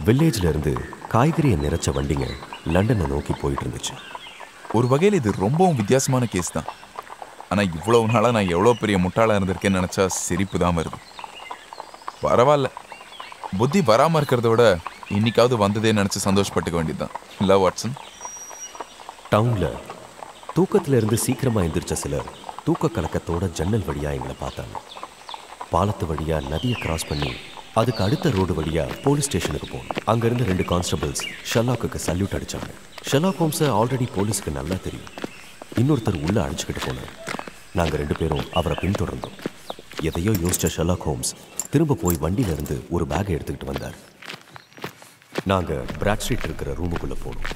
வில்லேஜ்ல இருந்து காய்கறியை நிறைச்ச வண்டிங்க லண்டனை நோக்கி போயிட்டு இருந்துச்சு. ஒரு வகையில் இது ரொம்பவும் வித்தியாசமான கேஸ் தான். ஆனால் இவ்வளவு நாளாக நான் எவ்வளோ பெரிய முட்டாளாக இருந்திருக்கேன்னு நினச்சா சிரிப்பு தான் வருது. பரவாயில்ல, புத்தி வராமல் இருக்கிறத விட இன்னைக்காவது வந்ததே நினச்சி சந்தோஷப்பட்டுக்க வேண்டியதுதான் இல்லை வாட்சன்? டவுன்ல தூக்கத்துல இருந்து சீக்கிரமா எந்திரிச்ச சிலர் தூக்க கலக்கத்தோட ஜன்னல் வழியா எங்களை பார்த்தாங்க. பாலத்து வழியா நதியை கிராஸ் பண்ணி அதுக்கு அடுத்த ரோடு வழியா போலீஸ் ஸ்டேஷனுக்கு போனோம். அங்கிருந்து 2 கான்ஸ்டபிள்ஸ் ஷெர்லாக்கு சல்யூட் அடிச்சாங்க. ஷெர்லாக் ஹோம்ஸை ஆல்ரெடி போலீஸ்க்கு நல்லா தெரியும். இன்னொருத்தர் உள்ள அழைச்சிக்கிட்டு போனார். நாங்க 2 பேரும் அவரை பின்தொடர்ந்தோம். எதையோ யோசிச்ச ஷெர்லாக் ஹோம்ஸ் திரும்ப போய் வண்டியில இருந்து ஒரு பேக்கை எடுத்துக்கிட்டு வந்தார். நாங்க பிராட் ஸ்ட்ரீட் இருக்கிற ரூமுக்குள்ள போனோம்.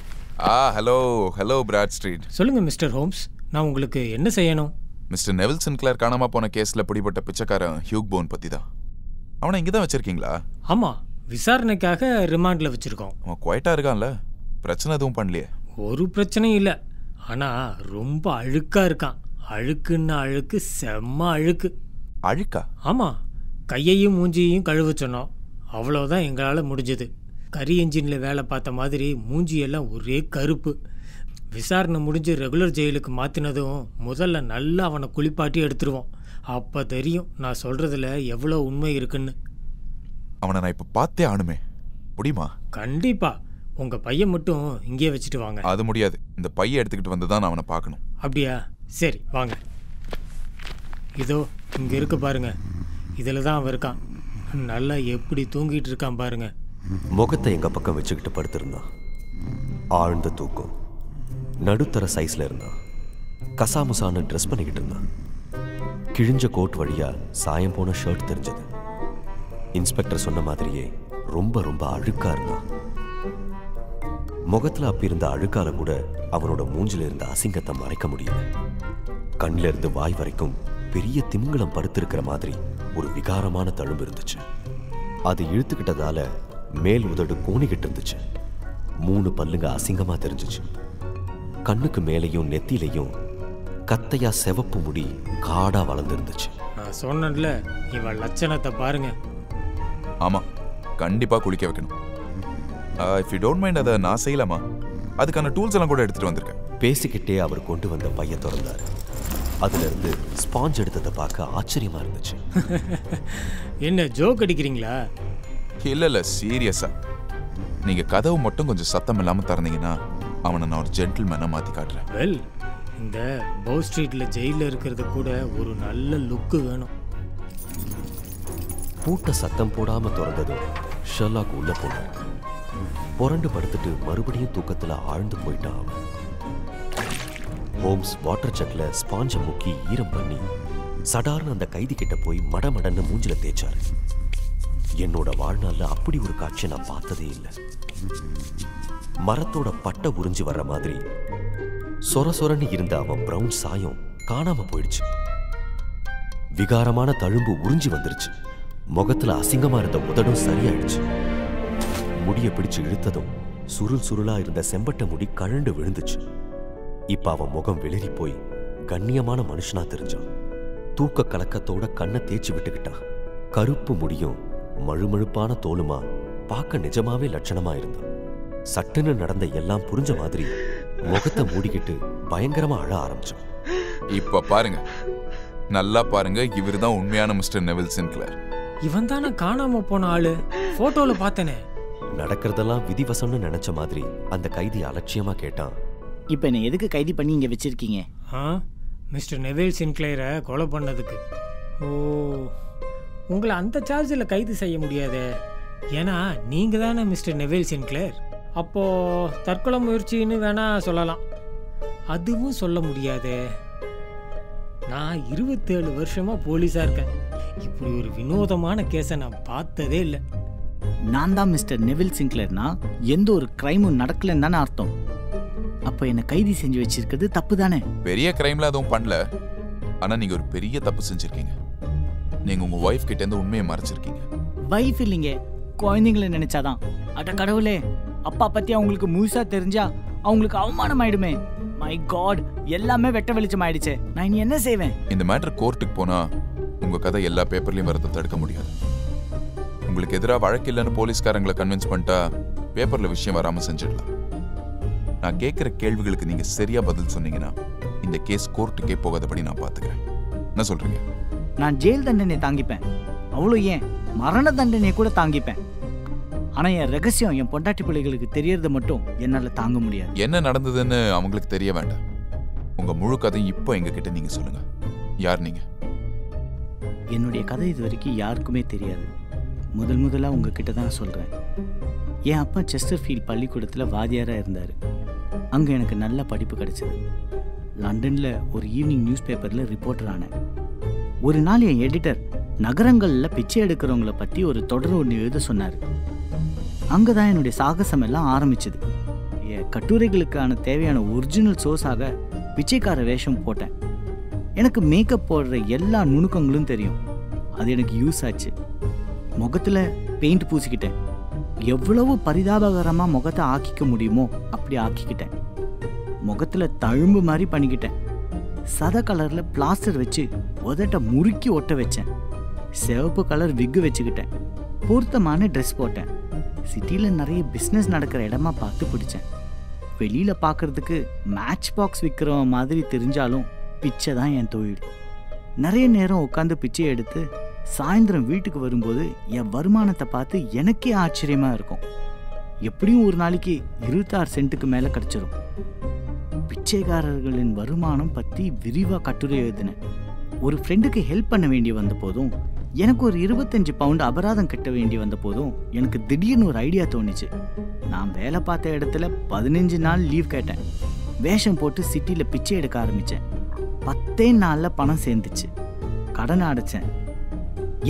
Hello Broad Street. சொல்லுங்க மிஸ்டர் ஹோம்ஸ், நான் உங்களுக்கு என்ன செய்யணும்? மிஸ்டர் நெவில் சென்ட் கிளேர் காணாம போன கேஸ்ல பிடிபட்ட பிச்சைக்காரன் ஹியூக் போன் பத்தி தான். அவனை இங்கே தான் வச்சிருக்கீங்களா? ஆமா, விசாரணைக்காக ரிமாண்ட்ல வச்சிருக்கோம். அவன் குவைட்டா இருக்கான்ல, பிரச்சனை எதுவும் பண்ணலையே? ஒரு பிரச்சனையும் இல்லை, ஆனா ரொம்ப அழுக்கா இருக்கான். அழுக்குன்னா அழுக்கு, செம்ம அழுக்கு. அழுக்கா? ஆமா, கையையும் மூஞ்சியையும் கழுவ சொன்னோம். அவ்வளோதான் எங்களால் முடிஞ்சது. கரி என்ஜினில் வேலை பார்த்த மாதிரி மூஞ்சியெல்லாம் ஒரே கருப்பு. விசாரணை முடிஞ்சு ரெகுலர் ஜெயிலுக்கு மாற்றினதும் முதல்ல நல்லா அவனை குளிப்பாட்டி எடுத்துருவோம். அப்போ தெரியும் நான் சொல்கிறதுல எவ்வளோ உண்மை இருக்குன்னு. அவனை நான் இப்போ பார்த்தே ஆனுமே, முடியுமா? கண்டிப்பா. உங்கள் பையன் மட்டும் இங்கேயே வச்சுட்டு வாங்க. அது முடியாது, இந்த பையை எடுத்துக்கிட்டு வந்து தான் நான் அவனை பார்க்கணும். அப்படியா? சரி வாங்க. இதோ இங்கே இருக்க பாருங்க, இதில் தான் அவன் இருக்கான். நல்லா எப்படி தூங்கிட்டு இருக்கான் பாருங்க. முகத்தை எங்க பக்கம் வச்சுக்கிட்டு படுத்திருந்தான். ஆழ்ந்த தூக்கம். நடுத்தர சைஸ்ல இருந்தான். கசாமுசான்னு ட்ரெஸ் பண்ணிக்கிட்டு இருந்தான். கிழிஞ்ச கோட் வழியா சாயம் போன ஷர்ட் தெரிஞ்சது. இன்ஸ்பெக்டர் சொன்ன மாதிரியே ரொம்ப ரொம்ப அழுக்கா இருந்தான். முகத்துல அப்பிருந்த அழுக்கால கூட அவனோட மூஞ்சில இருந்த அசிங்கத்தை மறைக்க முடியல. கண்ணில இருந்து வாய் வரைக்கும் பெரிய திமிங்கலம் படுத்திருக்கிற மாதிரி ஒரு விகாரமான தழும்பு இருந்துச்சு. அது இழுத்துக்கிட்டதால மேல் உதடு கோணிக்கிட்டு இருந்துச்சு. 3 பல்லுங்க அசிங்கமா தெரிஞ்சிச்சு. கண்ணுக்கு மேலையும் நெத்திலையும் கத்தையா செவப்பு முடி காடா வளர்ந்துருந்துச்சு. நான் சொன்னேன்ல, இவன் லட்சணத்தை பாருங்க. ஆமாம், கண்டிப்பாக குளிக்க வைக்கணும். இஃப் யூ டோன்ட் மைண்ட் அதை நான் செய்யலாமா? அதுக்கான டூல்ஸ் எல்லாம் கூட எடுத்துகிட்டு வந்திருக்கேன். பேசிக்கிட்டே அவர் கொண்டு வந்த பைய திறந்தார். அதுல இருந்து ஸ்பாஞ்ச் எடுத்ததை பார்க்க ஆச்சரியமா இருந்துச்சு. என்ன ஜோக் அடிக்கிறீங்களா? இல்லை சீரியஸாக. நீங்கள் கதவு மட்டும் கொஞ்சம் சத்தம் இல்லாமல் திறந்தீங்கன்னா அவனை நான் ஒரு ஜென்டில்மேனாக மாற்றி காட்டுறேன். வெல், இந்த பவு ஸ்ட்ரீட்டில் ஜெயிலில் இருக்கிறது கூட ஒரு நல்ல லுக்கு வேணும். பூட்டை சத்தம் போடாம திறந்ததும் ஷெர்லாக் உள்ள போனார். புரண்டு படுத்துட்டு மறுபடியும் தூக்கத்துல ஆழ்ந்து போயிட்டான் அவன். ஹோம்ஸ் வாட்டர் ஜக்ல ஸ்பாஞ்சை முக்கி ஈரம் பண்ணி சடார்னு அந்த கைதி கிட்ட போய் மடமடன்னு மூஞ்சில தேய்ச்சாரு. என்னோட வாழ்நாள்ல அப்படி ஒரு காட்சியை நான் பார்த்ததே இல்லை. மரத்தோட பட்டை உறிஞ்சி வர்ற மாதிரி சொர சொரன்னு இருந்த அவன் பிரவுன் சாயம் காணாம போயிடுச்சு. விகாரமான தழும்பு உறிஞ்சி வந்துருச்சு. முகத்துல அசிங்கமா இருந்த உதடும் சரியாயிடுச்சு. முடிய பிடிச்சு இழுத்ததும் சுருள் சுருளா இருந்த செம்பட்ட முடி கழண்டு விழுந்துச்சு. இப்ப அவன் முகம் வெளிரி போய் கண்ணியமான மனுஷனா தெரிஞ்சான். தூக்க கலக்கத்தோட கண்ணை தேய்ச்சி விட்டுக்கிட்டான். கருப்பு முடியும் மழுமழுப்பான தோலுமா பார்க்க நிஜமாவே லட்சணமா இருந்தான். சட்டுன்னு நடந்த எல்லாம் புரிஞ்ச மாதிரி முகத்தை மூடிக்கிட்டு பயங்கரமா அழ ஆரம்பிச்சான். இப்ப பாருங்க, நல்லா பாருங்க, இவர் தான் உண்மையான மிஸ்டர் நெவில் சென்ட் கிளேர். இவன் தானே காணாம போன ஆளு, போட்டோல பார்த்தனே. நடக்கிறதெல்லாம் விதிவசம்னு நினைச்ச மாதிரி அந்த கைதி அலட்சியமா கேட்டான். இப்போ என்ன எதுக்கு கைதி பண்ணி இங்கே வச்சிருக்கீங்க? மிஸ்டர் நெவில் சென்ட் கிளேரை கொலை பண்ணதுக்கு. ஓ, உங்களை அந்த சார்ஜில் கைது செய்ய முடியாதே, ஏன்னா நீங்கள் தானே மிஸ்டர் நெவில் சென்ட் கிளேர். அப்போது தற்கொலை முயற்சின்னு வேணா சொல்லலாம். அதுவும் சொல்ல முடியாதே. நான் 27 வருஷமாக போலீஸாக இருக்கேன். இப்படி ஒரு வினோதமான கேஸை நான் பார்த்ததே இல்லை. நான் தான் மிஸ்டர் நெவில் சிங்க்ளேர்னா எந்த ஒரு கிரைமும் நடக்கலன்னு தானே அர்த்தம். அப்போ என்னை கைதி செஞ்சு வச்சிருக்கிறது தப்பு தானே? பெரிய கிரைம்ல அதுவும் பண்ணல. ஆனா நீங்க ஒரு பெரிய தப்பு செஞ்சிருக்கீங்க. நீங்க உங்க ஒய்ஃப் கிட்ட இருந்து உண்மையை மறைச்சிருக்கீங்க. வைஃப் இல்லைங்க, குழந்தைங்களை நினைச்சாதான். அட கடவுளே, அப்பா பத்தி அவங்களுக்கு முழுசா தெரிஞ்சா அவங்களுக்கு அவமானம் ஆயிடுமே. மை காட், எல்லாமே வெட்ட வெளிச்சம் ஆயிடுச்சே. நான் இனி என்ன செய்வேன்? இந்த மேட்டர் கோர்ட்டுக்கு போனா உங்க கதை எல்லா பேப்பர்லயும் வரதை தடுக்க முடியாது. உங்களுக்கு எதிராக வழக்கு இல்லைன்னு போலீஸ்காரங்களை கன்வின்ஸ் பண்ணிட்டா பேப்பர்ல விஷயம் வராம செஞ்சிடலாம். நான் கேட்கிற கேள்விகளுக்கு நீங்க சரியா பதில் சொன்னீங்கன்னா இந்த கேஸ் கோர்ட்டுக்கே போகாதபடி நான் பாத்துக்கிறேன். என்ன சொல்றீங்க? நான் ஜெயில் தண்டனை தாங்கிப்பேன். அவ்வளோ ஏன், மரண தண்டனையை கூட தாங்கிப்பேன். ஆனா என் ரகசியம் என் பொண்டாட்டி பிள்ளைகளுக்கு தெரியறது மட்டும் என்னால தாங்க முடியாது. என்ன நடந்ததுன்னு அவங்களுக்கு தெரிய வேண்டாம். உங்க முழு கதையும் இப்போ எங்க கிட்ட நீங்க சொல்லுங்க. யார் நீங்க? என்னுடைய கதை இது வரைக்கும் யாருக்குமே தெரியாது. முதலா உங்ககிட்ட தான் சொல்றேன். என் அப்பா செஸ்டர்ஃபீல்ட் பள்ளிக்கூடத்தில் வாத்தியாராக இருந்தார். அங்கே எனக்கு நல்ல படிப்பு கிடைச்சது. லண்டனில் ஒரு ஈவினிங் நியூஸ் பேப்பரில் ரிப்போர்ட்டர் ஆனேன். ஒரு நாள் என் எடிட்டர் நகரங்களில் பிச்சை எடுக்கிறவங்கள பற்றி ஒரு தொடர் ஒன்று எழுத சொன்னார். அங்கே தான் என்னுடைய சாகசம் எல்லாம் ஆரம்பிச்சது. என் கட்டுரைகளுக்கான தேவையான ஒரிஜினல் சோர்ஸாக பிச்சைக்கார வேஷம் போட்டேன். எனக்கு மேக்கப் போடுற எல்லா நுணுக்கங்களும் தெரியும். அது எனக்கு யூஸ் ஆச்சு. முகத்தில் பெயிண்ட் பூசிக்கிட்டேன். எவ்வளவு பரிதாபகரமாக முகத்தை ஆக்கிக்க முடியுமோ அப்படி ஆக்கிக்கிட்டேன். முகத்தில் தழும்பு மாதிரி பண்ணிக்கிட்டேன். சத கலரில் பிளாஸ்டர் வச்சு உதட்ட முறுக்கி ஒட்ட வச்சேன். சிவப்பு கலர் விக்கு வச்சுக்கிட்டேன். பொருத்தமான ட்ரெஸ் போட்டேன். சிட்டியில் நிறைய பிஸ்னஸ் நடக்கிற இடமா பார்த்து பிடிச்சேன். வெளியில் பார்க்குறதுக்கு மேட்ச் பாக்ஸ் விற்கிறவன் மாதிரி தெரிஞ்சாலும் பிச்சை தான் என் தொழில். நிறைய நேரம் உட்காந்து பிச்சை எடுத்து சாயந்தரம் வீட்டுக்கு வரும்போது என் வருமானத்தை பார்த்து எனக்கே ஆச்சரியமாக இருக்கும். எப்படியும் ஒரு நாளைக்கு 26 சென்ட்டுக்கு மேலே கிடச்சிரும். பிச்சைக்காரர்களின் வருமானம் பற்றி விரிவாக கட்டுரை எழுதினேன். ஒரு ஃப்ரெண்டுக்கு ஹெல்ப் பண்ண வேண்டி வந்த போதும், எனக்கு ஒரு 25 பவுண்டு அபராதம் கட்ட வேண்டி வந்த போதும் எனக்கு திடீர்னு ஒரு ஐடியா தோணுச்சு. நான் வேலை பார்த்த இடத்துல 15 நாள் லீவ் கேட்டேன். வேஷம் போட்டு சிட்டியில் பிச்சை எடுக்க ஆரம்பித்தேன். 10 நாளில் பணம் சேர்ந்துச்சு. கடனை அடைச்சேன்.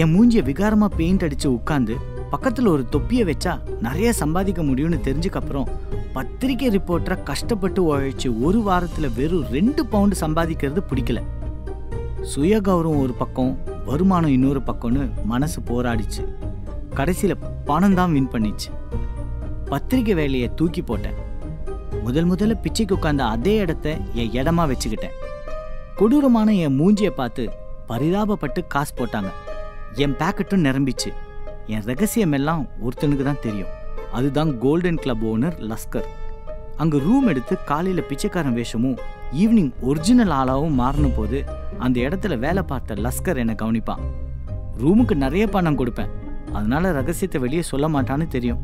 என் மூஞ்சியை விகாரமாக பெயிண்ட் அடித்து உட்காந்து பக்கத்தில் ஒரு தொப்பியை வச்சா நிறைய சம்பாதிக்க முடியும்னு தெரிஞ்சுக்கப்புறம் பத்திரிக்கை ரிப்போர்ட்டராக கஷ்டப்பட்டு உழைச்சி ஒரு வாரத்தில் வெறும் 2 பவுண்டு சம்பாதிக்கிறது பிடிக்கல. சுய கௌரவம் ஒரு பக்கம், வருமானம் இன்னொரு பக்கம்னு மனசு போராடிச்சு. கடைசியில் பணம் தான் வின் பண்ணிச்சு. பத்திரிக்கை வேலையை தூக்கி போட்டேன். முதல்ல பிச்சைக்கு உட்கார்ந்த அதே இடத்த என் இடமா வச்சுக்கிட்டேன். கொடூரமான என் மூஞ்சியை பார்த்து பரிதாபப்பட்டு காசு போட்டாங்க. என் பேக்கெட்டும் நிரம்பிச்சு. என் ரகசியம் எல்லாம் ஒருத்தனுக்கு தான் தெரியும். அதுதான் கோல்டன் கிளப் ஓனர் லஸ்கர். அங்கே ரூம் எடுத்து காலையில் பிச்சைக்காரன் வேஷமும் ஈவினிங் ஒரிஜினல் ஆளாவும் மாறின போது அந்த இடத்துல வேலை பார்த்த லஸ்கர் என்னை கவனிப்பான். ரூமுக்கு நிறைய பணம் கொடுப்பேன். அதனால ரகசியத்தை வெளியே சொல்ல மாட்டான்னு தெரியும்.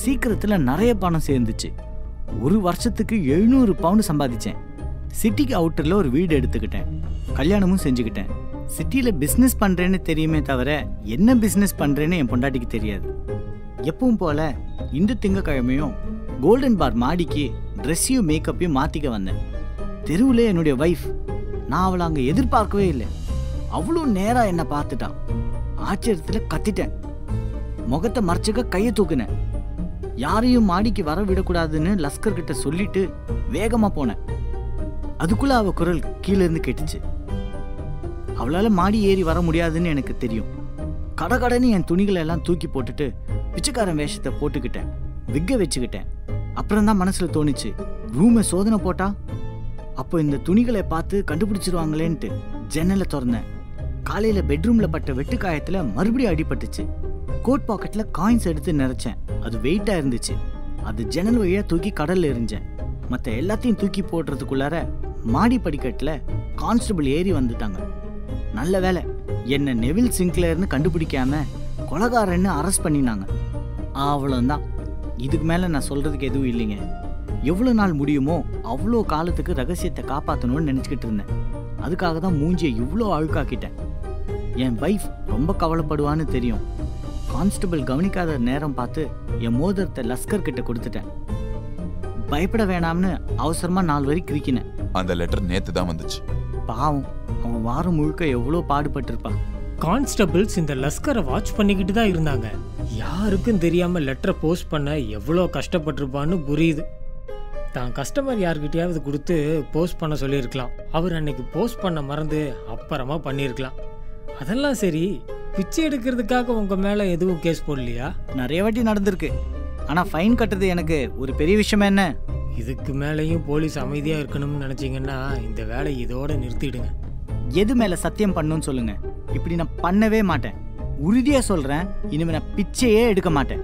சீக்கிரத்தில் நிறைய பணம் சேர்ந்துச்சு. ஒரு வருஷத்துக்கு 700 பவுண்டு சம்பாதிச்சேன். சிட்டிக்கு அவுட்டரில் ஒரு வீடு எடுத்துக்கிட்டேன். கல்யாணமும் செஞ்சுக்கிட்டேன். சிட்டியில் பிஸ்னஸ் பண்ணுறேன்னு தெரியுமே தவிர என்ன பிஸ்னஸ் பண்ணுறேன்னு என் பொண்டாட்டிக்கு தெரியாது. எப்பவும் போல இந்த திங்கக்கிழமையும் கோல்டன் பார் மாடிக்கு ட்ரெஸ்ஸையும் மேக்கப்பையும் மாற்றிக்க வந்தேன். தெருவில் என்னுடைய ஒய்ஃப். நான் அவளை அங்கே எதிர்பார்க்கவே இல்லை. அவ்வளோ நேராக என்னை பார்த்துட்டான். ஆச்சரியத்தில் கத்திட்டேன். முகத்தை மறைச்சிக்க கையை தூக்குனேன். யாரையும் மாடிக்கு வர விடக்கூடாதுன்னு லஸ்கர் கிட்ட சொல்லிட்டு வேகமாக போனேன். அதுக்குள்ள அவ குரல் கீழே இருந்து கேட்டுச்சு. அவளால் மாடி ஏறி வர முடியாதுன்னு எனக்கு தெரியும். கடகடன்னு என் துணிகளை எல்லாம் தூக்கி போட்டுட்டு பிச்சைக்காரன் வேஷத்தை போட்டுக்கிட்டேன். விக்க வச்சுக்கிட்டேன். அப்புறம் தான் மனசில் தோணுச்சு, ரூமை சோதனை போட்டா அப்போ இந்த துணிகளை பார்த்து கண்டுபிடிச்சிருவாங்களேன்ட்டு ஜன்னலை திறந்தேன். காலையில் பெட்ரூமில் பட்ட வெட்டுக்காயத்தில் மறுபடியும் அடிபட்டுச்சு. கோட் பாக்கெட்டில் காயின்ஸ் எடுத்து நிறைச்சேன். அது வெயிட்டாக இருந்துச்சு. அது ஜன்னல் வழியாக தூக்கி கடலில் எரிஞ்சேன். மற்ற எல்லாத்தையும் தூக்கி போடுறதுக்குள்ளார மாடி படிக்கட்டில் கான்ஸ்டபிள் ஏறி வந்துட்டாங்க. நல்ல வேலை, என்னை நெவில் சிங்க்லேர்னு கண்டுபிடிக்காம கொலைகாரன்னு அரெஸ்ட் பண்ணினாங்க. அவ்வளோந்தான். இதுக்கு மேலே நான் சொல்கிறதுக்கு எதுவும் இல்லைங்க. எவ்வளோ நாள் முடியுமோ அவ்வளோ காலத்துக்கு ரகசியத்தை காப்பாற்றணும்னு நினச்சிக்கிட்டு இருந்தேன். அதுக்காக தான் மூஞ்சியை இவ்வளோ அழுக்காக்கிட்டேன். என் வைஃப் ரொம்ப கவலைப்படுவான்னு தெரியும். கான்ஸ்டபிள் கவனிக்காத நேரம் பார்த்து என் மோதிரத்தை லஸ்கர் கிட்ட கொடுத்துட்டேன். பயப்பட வேணாம்னு அவசரமாக 4 வரி கிரிக்கினேன். அந்த லெட்டர் நேற்று தான் வந்துச்சு. பாவம், அவன் வாரம் முழுக்க எவ்வளோ பாடுபட்டிருப்பான். கான்ஸ்டபிள்ஸ் இந்த லஸ்கரை வாட்ச் பண்ணிக்கிட்டு தான் இருந்தாங்க. யாருக்கும் தெரியாமல் லெட்டரை போஸ்ட் பண்ண எவ்வளோ கஷ்டப்பட்டிருப்பான்னு புரியுது. தான் கஸ்டமர் யார்கிட்டயாவது கொடுத்து போஸ்ட் பண்ண சொல்லியிருக்கலாம். அவர் அன்னைக்கு போஸ்ட் பண்ண மறந்து அப்புறமா பண்ணியிருக்கலாம். அதெல்லாம் சரி, பிச்சை எடுக்கிறதுக்காக உங்கள் மேலே எதுவும் கேஸ் போடலையா? நிறைய வாட்டி நடந்திருக்கு. ஆனால் ஃபைன் கட்டுறது எனக்கு ஒரு பெரிய விஷயம். என்ன இதுக்கு மேலேயும் போலீஸ் அமைதியாக இருக்கணும்னு நினச்சிங்கன்னா இந்த வேலையை இதோட நிறுத்திடுங்க. எது மேலே சத்தியம் பண்ணணும்னு சொல்லுங்க. இப்படி நான் பண்ணவே மாட்டேன். உறுதியாக சொல்கிறேன், இனிமேல் நான் பிச்சையே எடுக்க மாட்டேன்.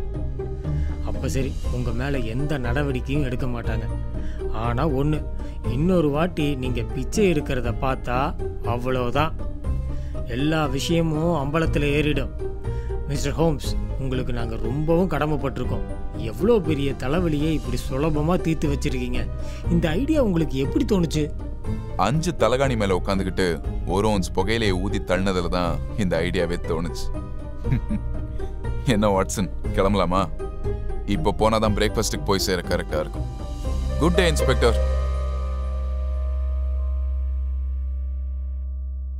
அப்போ சரி, உங்கள் மேலே எந்த நடவடிக்கையும் எடுக்க மாட்டாங்க. ஆனால் ஒன்று, இன்னொரு வாட்டி நீங்கள் பிச்சை எடுக்கிறத பார்த்தா அவ்வளோதான், எல்லா விஷயமும் அம்பலத்தில் ஏறிடும். மிஸ்டர் ஹோம்ஸ், உங்களுக்கு நாங்கள் ரொம்பவும் கடமைப்பட்டிருக்கோம். எவ்வளோ பெரிய தலைவலியை இப்படி சுலபமாக தீர்த்து வச்சிருக்கீங்க. இந்த ஐடியா உங்களுக்கு எப்படி தோணுச்சு? 5 தலகாணி மேலே உட்காந்துக்கிட்டு ஒரு ஓன்ஸ் புகையிலையை ஊதி தள்ளினதுல தான் இந்த ஐடியாவே தோணுச்சு. என்ன வாட்சன், கிளம்பலாமா? இப்போ போனாதான் பிரேக்ஃபாஸ்ட்டுக்கு போய் சேர கரெக்டாக இருக்கும். Good day inspector.